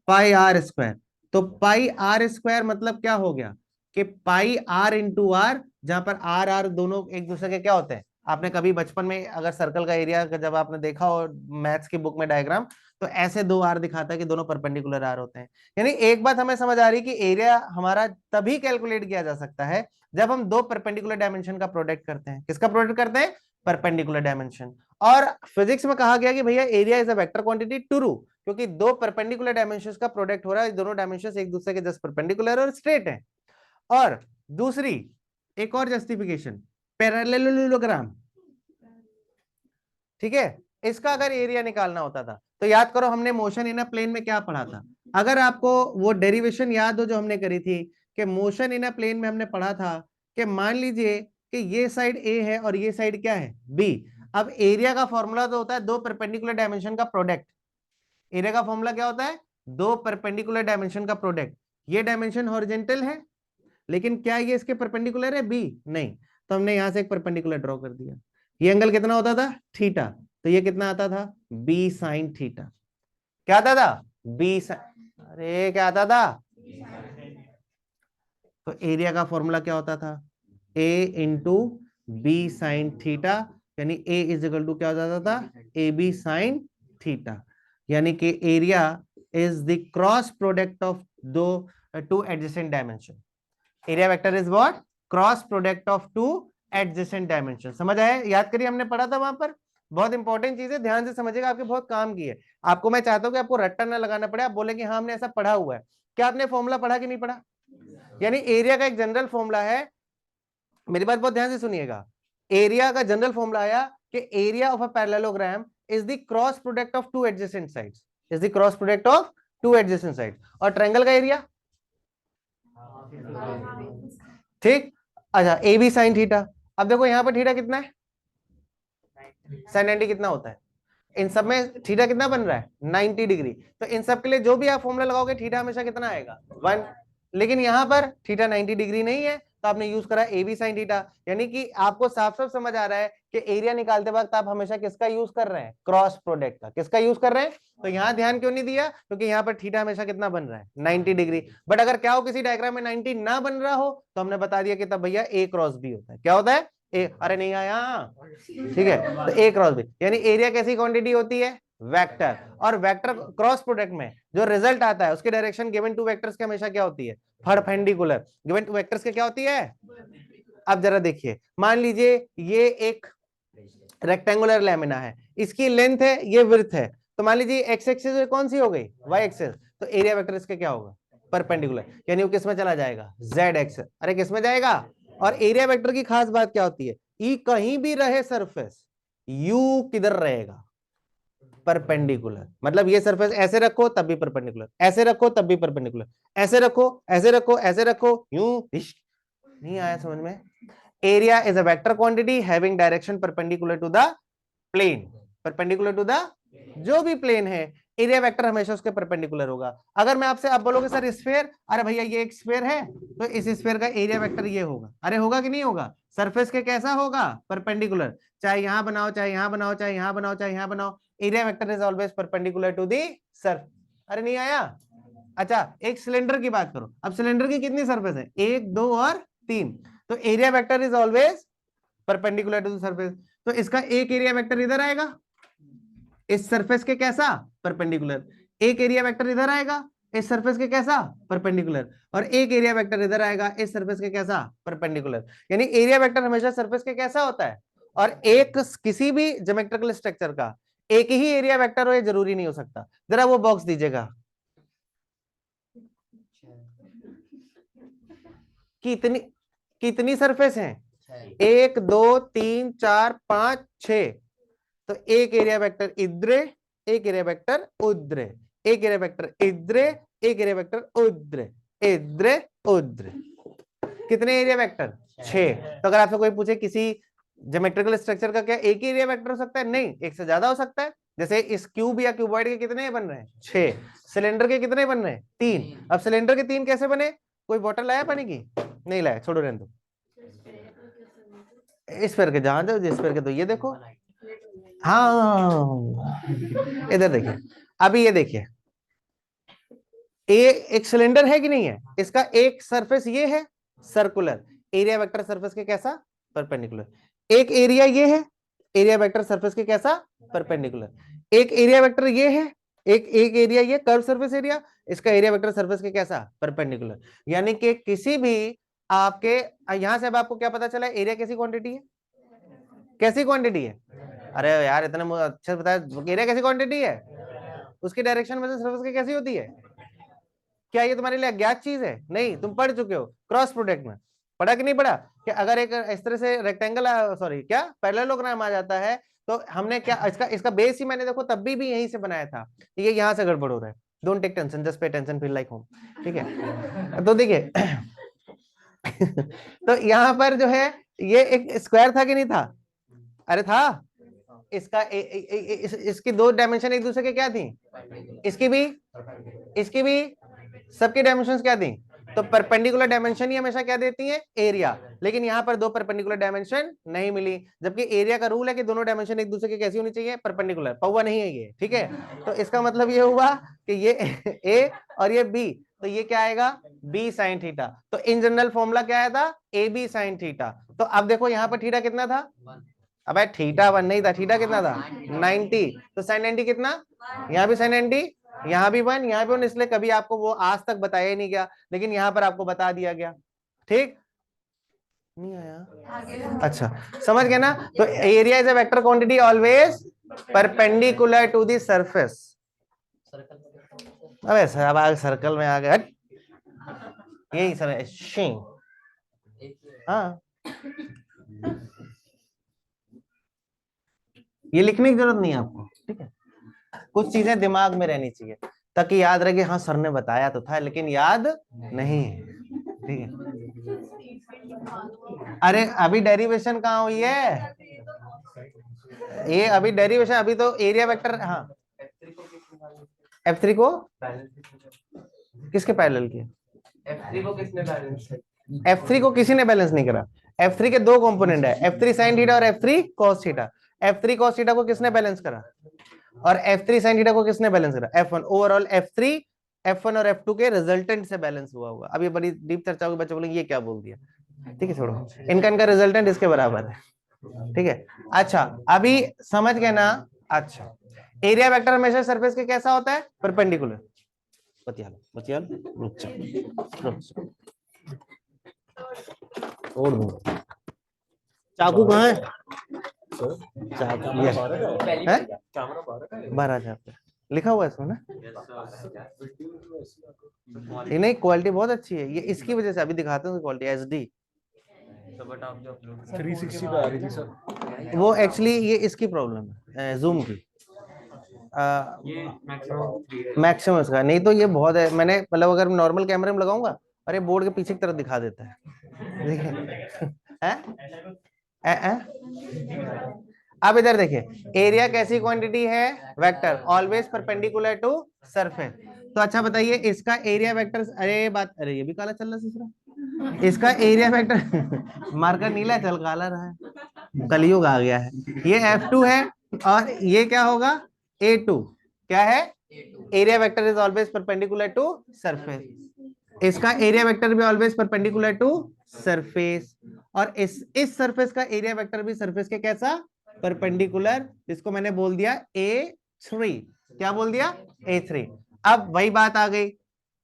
पाई आर स्क्वायर। तो पाई आर स्क्वायर मतलब क्या हो गया कि पाई आर इंटू आर, जहां पर आर आर दोनों एक दूसरे के क्या होते हैं। आपने कभी बचपन में अगर सर्कल का एरिया जब आपने देखा हो मैथ्स की बुक में डायग्राम, तो ऐसे दो आर दिखाता है कि दोनों परपेंडिकुलर आर होते हैं। यानी एक बात हमें समझ आ रही कि एरिया हमारा तभी कैलकुलेट किया जा सकता है जब हम दो परपेंडिकुलर डायमेंशन का प्रोडक्ट करते हैं। किसका प्रोडक्ट करते हैं, परपेंडिकुलर डायमेंशन। और फिजिक्स में कहा गया कि भैया area is a vector quantity, true, क्योंकि दो परपेंडिकुलर डायमेंशंस का प्रोडक्ट हो रहा है, दोनों डायमेंशंस एक दूसरे के जस्ट परपेंडिकुलर और स्ट्रेट हैं। और दूसरी एक और जस्टिफिकेशन, पैरेललोग्राम, ठीक है, इसका अगर एरिया निकालना होता था तो याद करो हमने मोशन इन अ प्लेन में क्या पढ़ा था। अगर आपको वो डेरिवेशन याद हो जो हमने करी थी कि मोशन इन अ प्लेन में हमने पढ़ा था कि मान लीजिए कि ये साइड ए है और ये साइड क्या है, बी। अब एरिया का फॉर्मूला तो होता है दो परपेंडिकुलर डायमेंशन का प्रोडक्ट। एरिया का फॉर्मूला क्या होता है, दो परपेंडिकुलर डायमेंशन का प्रोडक्ट। ये डायमेंशन हॉरिजॉन्टल है, लेकिन क्या ये इसके परपेंडिकुलर है, बी नहीं, तो हमने यहां से एक परपेंडिकुलर ड्रॉ कर दिया। ये एंगल कितना होता था, थीटा, तो ये कितना आता था, बी साइन थीटा। क्या आता था, बी साइन, अरे क्या आता था, तो एरिया का फॉर्मूला क्या होता था, ए इंटू बी साइन थीटा, यानी ए इज इक्वल टू क्या हो जाता था, ए बी साइन थीटा। यानी कि area is the cross product of दो two adjacent dimension. Area vector is what, cross product of two adjacent dimension. समझ आया, याद करिए हमने पढ़ा था वहां पर, बहुत इंपॉर्टेंट चीज है, ध्यान से समझिएगा, आपके बहुत काम की है। आपको मैं चाहता हूं कि आपको रट्टा ना लगाना पड़े, आप बोले कि हाँ हमने ऐसा पढ़ा हुआ है। क्या आपने फॉर्मूला पढ़ा कि नहीं पढ़ा, यानी एरिया का एक जनरल फॉर्मूला है, मेरी बात बहुत ध्यान से सुनिएगा। एरिया का जनरल फॉर्मूला आया कि area of a parallelogram is the cross product of two adjacent sides, is the cross product of two adjacent sides. और ट्रायंगल का एरिया, ठीक, अच्छा ए बी साइन थीटा। अब देखो यहां पर थीटा कितना है, साइन 90 कितना होता है, इन सब में थीटा कितना बन रहा है, 90 डिग्री। तो इन सब के लिए जो भी आप फॉर्मूला लगाओगे थीटा हमेशा कितना आएगा, 1। लेकिन यहां पर थीटा 90 डिग्री नहीं है, तो आपने यूज करा ए बी साइन थीटा। यानी कि आपको साफ साफ समझ आ रहा है कि एरिया निकालते वक्त आप हमेशा किसका यूज कर रहे हैं, क्रॉस प्रोडक्ट का। किसका यूज कर रहे हैं, तो यहां ध्यान क्यों नहीं दिया, क्योंकि यहां पर थीटा हमेशा कितना बन रहा है, 90 डिग्री। बट अगर क्या हो किसी डायग्राम में 90 ना बन रहा हो, तो हमने बता दिया कि तब भैया ए क्रॉस बी होता है। क्या होता है, ए, अरे नहीं आया, ठीक है, तो ए क्रॉस बी, यानी एरिया कैसी क्वांटिटी होती है, वेक्टर। और वेक्टर क्रॉस प्रोडक्ट में जो रिजल्ट आता है उसकी डायरेक्शन गिवन टू वेक्टर्स के हमेशा क्या होती है, परपेंडिकुलर। गिवन टू वेक्टर्स के क्या होती है, अब जरा देखिए, मान लीजिए ये एक रेक्टेंगुलर लेमिना है, इसकी लेंथ है, ये विड्थ है, तो मान लीजिए एक्स एक्सिस कौन सी हो गई, वाई एक्सिस, तो एरिया वेक्टर इसके क्या होगा, परपेंडिकुलर, यानी वो किस में चला जाएगा, जेड एक्सिस। अरे किस में जाएगा, और एरिया वेक्टर की खास बात क्या होती है, ई कहीं भी रहे सरफेस, यू किधर रहेगा, परपेंडिकुलर। मतलब ये सरफेस ऐसे रखो तब भी परपेंडिकुलर, ऐसे रखो तब भी परपेंडिकुलर, ऐसे रखो ऐसे रखो ऐसे रखो, यूं, नहीं आया समझ में। Area is a vector quantity having direction perpendicular to the plane, perpendicular to the जो भी प्लेन है। एरिया वेक्टर हमेशा उसके परपेंडिकुलर होगा। अगर मैं आपसे आप बोलोगे सर स्फीयर, अरे भैया ये एक स्फीयर है तो इस स्फीयर का एरिया वेक्टर ये होगा, अरे होगा कि नहीं होगा, सरफेस के कैसा होगा, परपेंडिकुलर, चाहे यहां बनाओ चाहे यहां बनाओ चाहे यहां बनाओ चाहे यहां बनाओ, area vector is always perpendicular to the surface. अरे नहीं आया। अच्छा एक सिलेंडर की बात करो, अब सिलेंडर की कितनी सरफेस है, 1 2 और 3, तो area vector is always perpendicular to the surface, तो इसका एक एरिया वेक्टर इधर आएगा इस सरफेस के कैसा, परपेंडिकुलर, एक एरिया वेक्टर इधर आएगा इस सरफेस के कैसा, परपेंडिकुलर, और एक एरिया वेक्टर इधर आएगा इस सरफेस के कैसा, परपेंडिकुलर। यानी एरिया वेक्टर हमेशा सरफेस के कैसा होता है, और एक किसी भी ज्योमेट्रिकल स्ट्रक्चर का एक ही एरिया वेक्टर हो ये जरूरी नहीं हो सकता। जरा वो बॉक्स दीजिएगा, कितनी कितनी सरफेस हैं, 1 2 3 4 5 6, तो एक एरिया वेक्टर इधर, एक एरिया वेक्टर उधर, एक एरिया वेक्टर इधर, एक एरिया वेक्टर उधर, इधर उधर, कितने एरिया वेक्टर, 6। तो अगर आपसे कोई पूछे किसी ज्योमेट्रिकल स्ट्रक्चर का क्या एक ही एरिया वेक्टर हो सकता है, नहीं, एक से ज्यादा हो सकता है। जैसे इस क्यूब या क्यूबॉइड के कितने बन रहे हैं, 6, सिलेंडर के कितने बन रहे हैं, 3। अब सिलेंडर के 3 कैसे बने, कोई बोतल लाया पानी की, नहीं लाया, छोड़ो रहने दो, इस पेड़ के जहां दो, जिस पेड़ के, तो ये देखो, हाँ इधर देखिए, अभी ये देखिए, ये एक सिलेंडर है कि नहीं है, इसका एक सरफेस ये है सर्कुलर, एरिया वेक्टर सरफेस के कैसा, परपेंडिकुलर, एक एरिया ये है, एरिया वेक्टर सरफेस के कैसा, परपेंडिकुलर, एक एरिया वेक्टर ये है, एक एक एरिया ये कर्व सरफेस एरिया, इसका एरिया वेक्टर सरफेस के कैसा, परपेंडिकुलर। यानी कि किसी भी आपके, यहां से अब आपको क्या पता चला, एरिया कैसी क्वांटिटी है, कैसी क्वांटिटी है, अरे यार इतने अच्छे से बताया, एरिया कैसी क्वांटिटी है, उसकी डायरेक्शन में से सरफेस की कैसी होती है। क्या ये तुम्हारे लिए अज्ञात चीज है, नहीं, तुम पढ़ चुके हो क्रॉस प्रोडक्ट में, पढ़ा कि नहीं पढ़ा, कि अगर एक इस तरह से रेक्टेंगल, सॉरी क्या पैरेललोग्राम आ जाता है, तो हमने क्या इसका इसका बेस ही मैंने देखो तब भी यहीं से बनाया था, ये यहाँ से गड़बड़ हो रहा है, don't take tension, just pay tension, feel like home, ठीक है। तो देखिए तो यहाँ पर जो है ये एक स्क्वायर था कि नहीं था, अरे था, इसका इसकी दो डायमेंशन एक दूसरे के क्या थी, इसकी भी, इसकी भी, सबकी डायमेंशंस क्या थी, तो परपेंडिकुलर डायमेंशन ही हमेशा क्या देती है, एरिया, लेकिन यहाँ पर दो परपेंडिकुलर डायमेंशन नहीं मिली, जबकि एरिया का रूल है कि दोनों डायमेंशन एक दूसरे के कैसी होनी चाहिए, परपेंडिकुलर, पौवा नहीं है ये, ठीक है। तो इसका मतलब ये हुआ कि ये ए और ये बी, तो ये क्या आएगा, बी साइन थीटा, तो इन जनरल फॉर्मूला क्या आया था, ए बी साइन थीटा। तो अब देखो यहाँ पर थीटा कितना था, अब थीटा 1 नहीं था, थीटा कितना था, 90, तो साइन 90 कितना, यहाँ भी साइन 90, यहाँ भी 1, यहाँ भी 1, इसलिए कभी आपको वो आज तक बताया ही नहीं गया, लेकिन यहाँ पर आपको बता दिया गया, ठीक नहीं आया, अच्छा समझ गए ना। तो area is a vector quantity always perpendicular to the surface. अबे सर अब आगे सर्कल में आ गए, यही सर है, हाँ ये लिखने की जरूरत नहीं है आपको, ठीक है, कुछ चीजें दिमाग में रहनी चाहिए ताकि याद रहे कि हाँ सर ने बताया तो था लेकिन याद नहीं है, ठीक है। अरे अभी डेरिवेशन कहाँ हुई है, ये अभी डेरिवेशन, अभी तो एरिया वेक्टर, हाँ F3 को किसके पैरेलल किया, F3 को किसने बैलेंस, F3 को किसी ने बैलेंस नहीं करा, F3 के दो कंपोनेंट है, F3 sin थीटा और F3 cos theta, F3 cos theta को किसने बैलेंस करा, और F3 sin थीटा को किसने बैलेंस करा, F1, ओवरऑल F3 F1 और F2 के रिजल्टेंट से बैलेंस हुआ होगा। अब ये बड़ी डीप चर्चा होगी, बच्चे बोलेंगे ये क्या बोल दिया, ठीक है छोड़ो, इनका इनका रिजल्टेंट इसके बराबर है, ठीक है। अच्छा अभी समझ गए ना, अच्छा एरिया वेक्टर हमेशा सरफेस के कैसा होता है, परपेंडिकुलर, बतियाल बतियाल, रुक जा, छोड़ दूं, चाकू कहाँ है, चाकू ये है, महाराज यहाँ पे लिखा हुआ है इसमें ना, ये नहीं क्वालिटी बहुत अच्छी है, ये इसकी वजह से अभी दिखाते हैं क्वालिटी HD, 360 पे आ रही थी सर, वो एक्चुअली ये इसकी प्रॉब्लम है जूम की, मैक्सिमम इसका, नहीं तो ये बहुत है, मैंने मतलब अगर नॉर्मल कैमरे में लगाऊंगा अरे बोर्ड के पीछे की तरफ दिखा देता है, देखिए हैं? अब इधर देखिए, एरिया कैसी क्वांटिटी है, vector, always perpendicular to surface. तो अच्छा बताइए, इसका एरिया वेक्टर, अरे ये भी काला चल रहा है दूसरा, इसका एरिया वेक्टर मार्कर नीला चल काला रहा है, कलयुग आ गया है। ये F2 है और ये क्या होगा, A2। क्या है, area vector is always perpendicular to surface. इसका एरिया वेक्टर भी ऑलवेज परपेंडिकुलर टू सरफेस, और इस सरफेस का एरिया वेक्टर भी सरफेस के कैसा, परपेंडिकुलर, जिसको मैंने बोल दिया A3। क्या बोल दिया, A3। अब वही बात आ गई,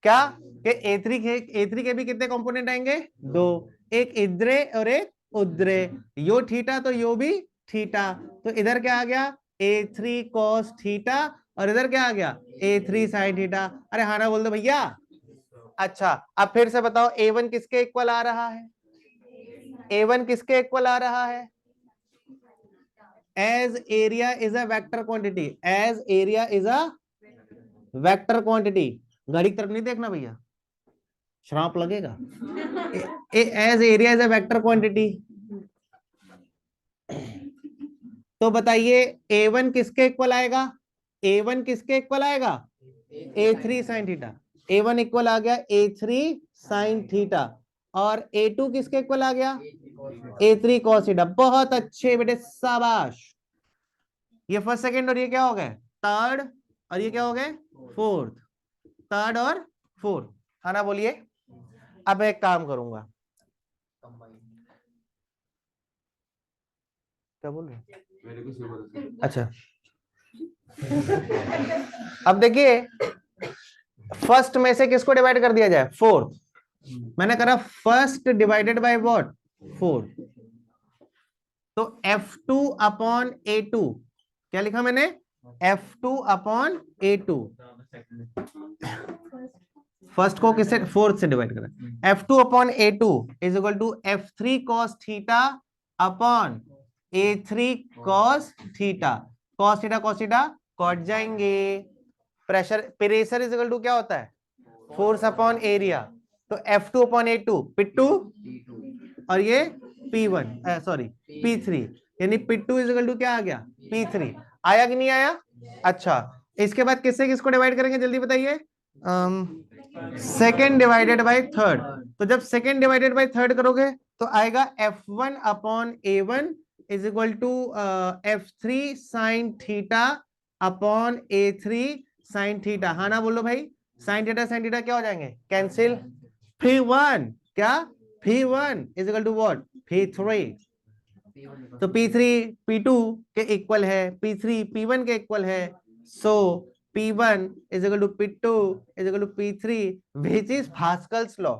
क्या कि A3 के भी कितने कंपोनेंट आएंगे, दो, एक इधरे और एक उधरे, यो थीटा तो यो भी थीटा, तो इधर क्या आ गया, A3 cos थीटा, और इधर क्या आ गया, A3 sin थीटा। अरे हाँ ना बोल दो भैया। अच्छा अब फिर से बताओ, A1 किसके इक्वल आ रहा है, A1 किसके इक्वल आ रहा है, as area is a vector quantity, as area is a vector quantity। घड़ी की तरफ नहीं देखना भैया, श्राप लगेगा। as area is a vector quantity, तो बताइए A1 किसके इक्वल आएगा, A1 किसके इक्वल आएगा, A3 sin theta. A1 equal आ गया A3 sin थीटा, और A2 किसके इक्वल आ गया, A3 cos थीटा। बहुत अच्छे बेटे, शाबाश। ये फर्स्ट सेकंड और ये क्या हो गए, थर्ड, और ये क्या हो गए, फोर्थ, थर्ड और फोर्थ, है ना। बोलिए, अब एक काम करूंगा, क्या बोल रहे, अच्छा अब देखिए, फर्स्ट में से किसको डिवाइड कर दिया जाए, फोर्थ। मैंने करा first divided by what, fourth. तो F2 अपॉन A2, क्या लिखा मैंने, F2 अपॉन A2। फर्स्ट को किससे, फोर्थ से डिवाइड करा, F2 upon A2 is equal to F3 cos theta upon A3 cos theta. cos theta cut जाएंगे। प्रेशर इज इक्वल टू क्या होता है, फोर्स अपॉन एरिया। तो F2 अपॉन A2 P2, और ये P1 सॉरी P3, यानी P2 is equal to क्या आ गया, P3। आया कि नहीं आया। अच्छा इसके बाद किससे किसको डिवाइड करेंगे जल्दी बताइए, सेकेंड डिवाइडेड बाय थर्ड। तो जब सेकेंड डिवाइडेड बाय थर्ड करोगे तो आएगा F1 upon A1 is equal to F3 sine theta upon A3 sine theta. हाँ ना बोलो भाई, साइन थीटा क्या हो जाएंगे, कैंसिल। P1 क्या, P1 is equal to what, P3। तो P3 P2 के इक्वल है, P3 P1 के इक्वल है, सो P1 is equal to P2 is equal to P3, which is Pascal's law,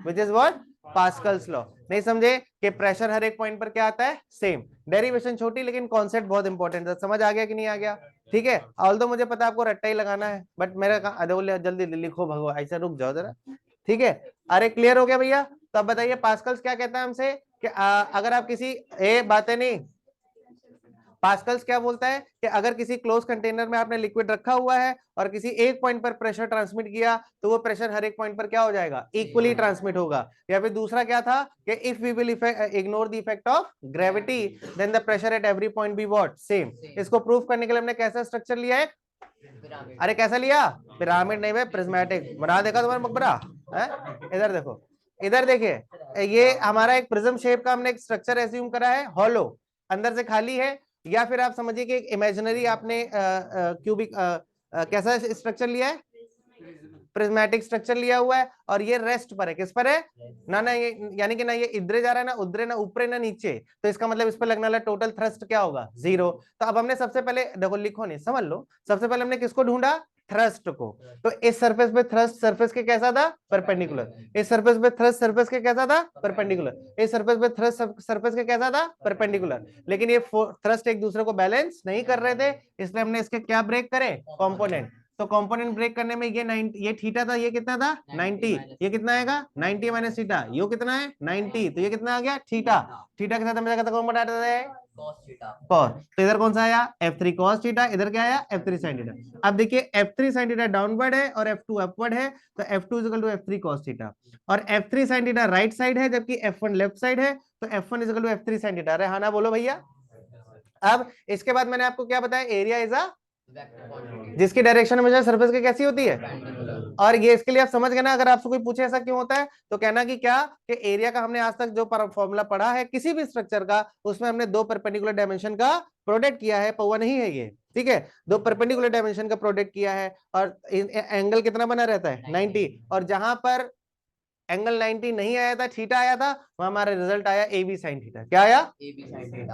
which is what, Pascal's law। नहीं समझे कि pressure हर एक point पर क्या आता है, सेम। डेरिवेशन छोटी लेकिन कॉन्सेप्ट बहुत इंपॉर्टेंट है। समझ आ गया कि नहीं आ गया, ठीक है। ऑल्दो मुझे पता है आपको रट्टा ही लगाना है, बट मेरा जल्दी लिखो भगवान, ऐसा रुक जाओ जरा, ठीक है। अरे क्लियर हो गया भैया। तो अब बताइए पास्कल्स क्या कहता है हमसे कि अगर आप किसी बातें नहीं, पास्कल्स क्या बोलता है कि अगर किसी क्लोज कंटेनर में आपने लिक्विड रखा हुआ है और किसी एक पॉइंट पर प्रेशर ट्रांसमिट किया तो वो प्रेशर हर एक पॉइंट पर क्या हो जाएगा, इक्वली ट्रांसमिट होगा। या फिर दूसरा क्या था कि if we will ignore the effect of gravity then the pressure at every point be what, same. इसको प्रूव करने के लिए हमने कैसा स्ट्रक्चर लिया है, अरे कैसा लिया, पिरामिड नहीं भाई, प्रिज्मेटिक। बना देखा तुम्हारा मकबरा है, इधर देखो, इधर देखिए, ये हमारा एक प्रिज्म शेप का हमने एक स्ट्रक्चर एज्यूम करा है, हॉलो, अंदर से खाली है। या फिर आप समझिए कि एक इमेजिनरी आपने क्यूबिक कैसा स्ट्रक्चर लिया है, प्रिज्मेटिक स्ट्रक्चर लिया हुआ है, और ये रेस्ट पर है, किस पर है, ना ये, यानी कि ना ये इधरे जा रहा है, ना उधरे, ना ऊपरे, ना नीचे। तो इसका मतलब इस पर लगने वाला टोटल थ्रस्ट क्या होगा, 0। तो अब हमने सबसे पहले देखो, लिखो नहीं समझ लो, सबसे पहले हमने किसको ढूंढा, थ्रस्ट को। तो इस सरफेस पे थ्रस्ट सरफेस के कैसा था, परपेंडिकुलर। इस सरफेस पे थ्रस्ट सरफेस के कैसा था, परपेंडिकुलर। इस सरफेस पे थ्रस्ट सरफेस के कैसा था, परपेंडिकुलर। लेकिन ये थ्रस्ट एक दूसरे को बैलेंस नहीं कर रहे थे, इसलिए हमने इसके क्या ब्रेक करे, कंपोनेंट। तो कंपोनेंट ब्रेक करने में ये 90, ये थीटा था, ये कितना था 90, ये कितना आएगा 90 माइनस थीटा, ये कितना है 90, तो ये कितना आ गया थीटा। थीटा के साथ हमें कौन बटा देता है, कॉस। तो इधर कौन सा आया, F3 cos थीटा, इधर क्या आया F3 sin थीटा। अब देखिए F3 sin थीटा डाउनवर्ड है और F2 अपवर्ड है, तो F2 equal to F3 cos theta, और F3 sin theta right side है जबकि F1 लेफ्ट साइड है, तो F1 equal to F3 sin theta. अरे हाँ ना बोलो भैया, अब इसके बाद मैंने आपको क्या बताया, एरिया इज अ, जिसकी डायरेक्शन हमेशा सरफेस की कैसी होती है, और ये इसके लिए आप समझ गए ना। अगर आपसे कोई पूछे ऐसा क्यों होता है तो कहना कि क्या, कि एरिया का हमने आज तक जो फॉर्मूला पढ़ा है किसी भी स्ट्रक्चर का, उसमें हमने दो परपेंडिकुलर डायमेंशन का प्रोडक्ट किया है, पौवा नहीं है ये, ठीक है, दो परपेंडिकुलर डायमेंशन का प्रोडक्ट किया है, और एंगल कितना बना रहता है 90, और जहां पर एंगल 90 नहीं आया था, थीटा आया था, वहां हमारा रिजल्ट आया ए बी साइन थीटा। क्या आया,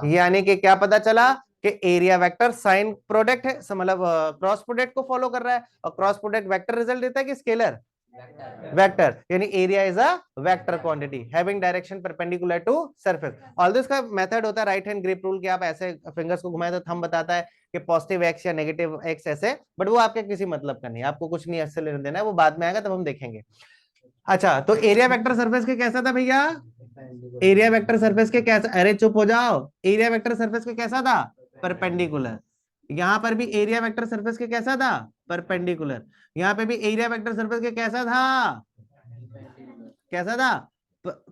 यानी कि क्या पता चला कि एरिया वेक्टर साइन प्रोडक्ट है, मतलब क्रॉस प्रोडक्ट को फॉलो कर रहा है, और क्रॉस प्रोडक्ट वेक्टर रिजल्ट देता है कि स्केलर वेक्टर, यानी area is a vector quantity having direction perpendicular to surface. Although इसका मेथड होता है राइट हैंड ग्रिप रूल, कि आप ऐसे फिंगर्स को घुमाए तो थंब बताता है कि पॉजिटिव एक्स या नेगेटिव एक्स ऐसे, बट वो आपके किसी मतलब का नहीं, आपको कुछ नहीं ऐसे लेने देना है, वो बाद में आएगा तब हम देखेंगे। अच्छा, तो एरिया वेक्टर सरफेस के कैसा था भैया, एरिया वेक्टर सरफेस के कैसा, अरे चुप हो जाओ, एरिया वेक्टर सरफेस के कैसा था, परपेंडिकुलर। यहां पर भी एरिया वेक्टर सरफेस के कैसा था, परपेंडिकुलर। यहां पे भी एरिया वेक्टर सरफेस के कैसा था, कैसा था,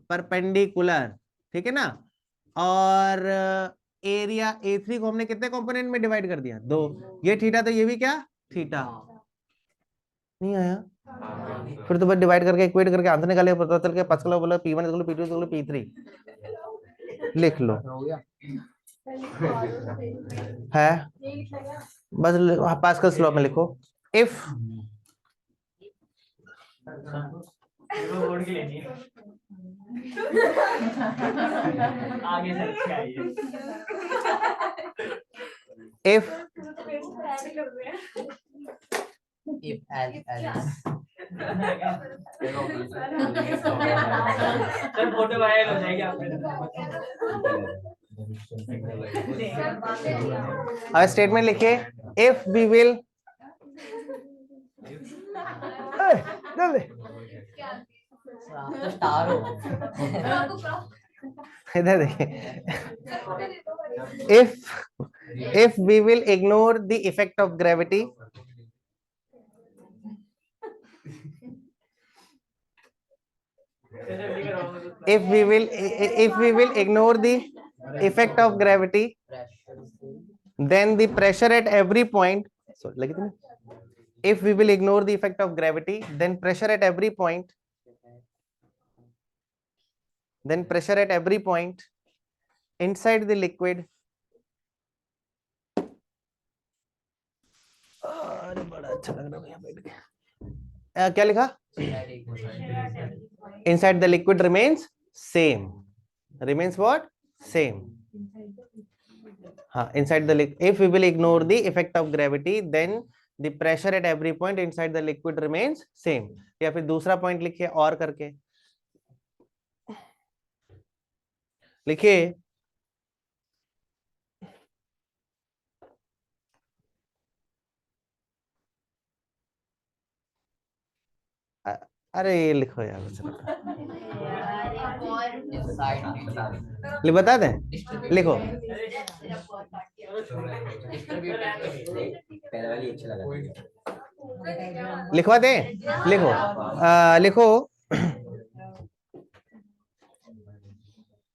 परपेंडिकुलर, ठीक है ना। और एरिया A3 को हमने कितने कंपोनेंट में डिवाइड कर दिया, दो, ये थीटा, तो ये भी क्या थीटा, नहीं आया, फिर तो बस डिवाइड करके इक्वेट करके आंसर निकाले, पता चल के पास्कल बोला P1 P2 P3 लिख लो, है बस पास्कल लॉ में लिखो, इफ if फोटो वायरल हो जाएगी आपके। स्टेटमेंट लिखिए, इफ वी विल, इधर देखिए, if we will ignore the effect of gravity, if we will ignore the effect of gravity, then the pressure at every point, so लगी थी ना, if we will ignore the effect of gravity, then pressure at every point, inside the liquid, अरे बड़ा अच्छा लग रहा है भैया बैठ के, क्या लिखा, inside the liquid remains same, remains what, same, हाँ, inside the liquid, if we will ignore the effect of gravity, then the pressure at every point inside the liquid remains same। या फिर दूसरा पॉइंट लिखिए और करके, लिखिए अरे ये लिखो यार, बता दें, लिखो, लिखवा दें, लिखो, लिखो,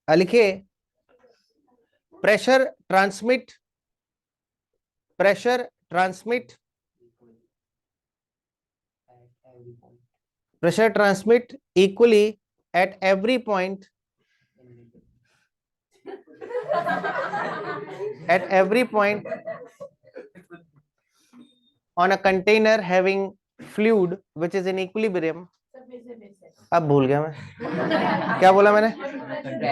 लिखिए, pressure transmit equally at every point on a container having fluid which is in equilibrium। अब भूल गया मैं क्या बोला मैंने,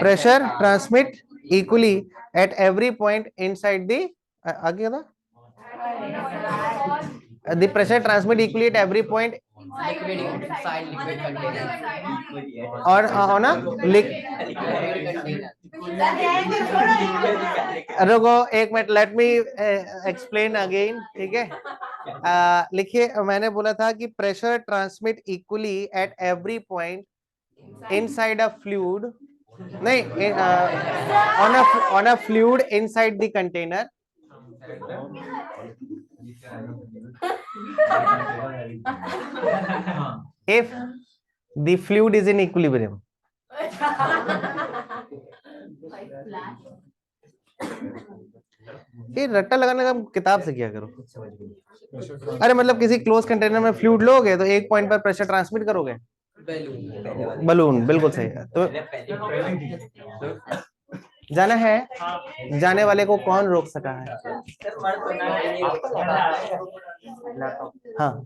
pressure transmit equally at every point inside the, आगे था, the pressure transmit equally at every point और on a रुको एक minute, let me explain again, ठीक है। लिखिए, मैंने बोला था कि pressure transmit equally at every point inside a fluid, नहीं, on a fluid inside the container, if the fluid is in equilibrium। ये रट्टा लगाने का किताब से किया करो। अरे मतलब किसी क्लोज कंटेनर में फ्लूइड लोगे तो एक पॉइंट पर प्रेशर ट्रांसमिट करोगे। बलून, बिल्कुल सही है। तो जाना है, जाने वाले को कौन रोक सका है? हाँ,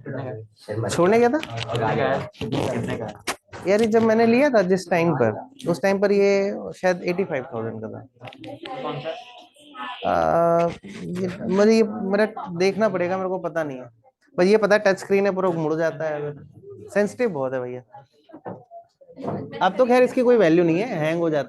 छोड़ने गया था यार। ये जब मैंने लिया था जिस टाइम पर, उस टाइम पर ये शायद 85,000 का था। मुझे ये मेरा देखना पड़ेगा, मेरे को पता नहीं है। बस ये पता है टच स्क्रीन है, पूरा मुड़ जाता है, सेंसिटिव बहुत है भैया। अब तो खैर इसकी कोई वैल्यू नहीं है, हैंग हो जाता है।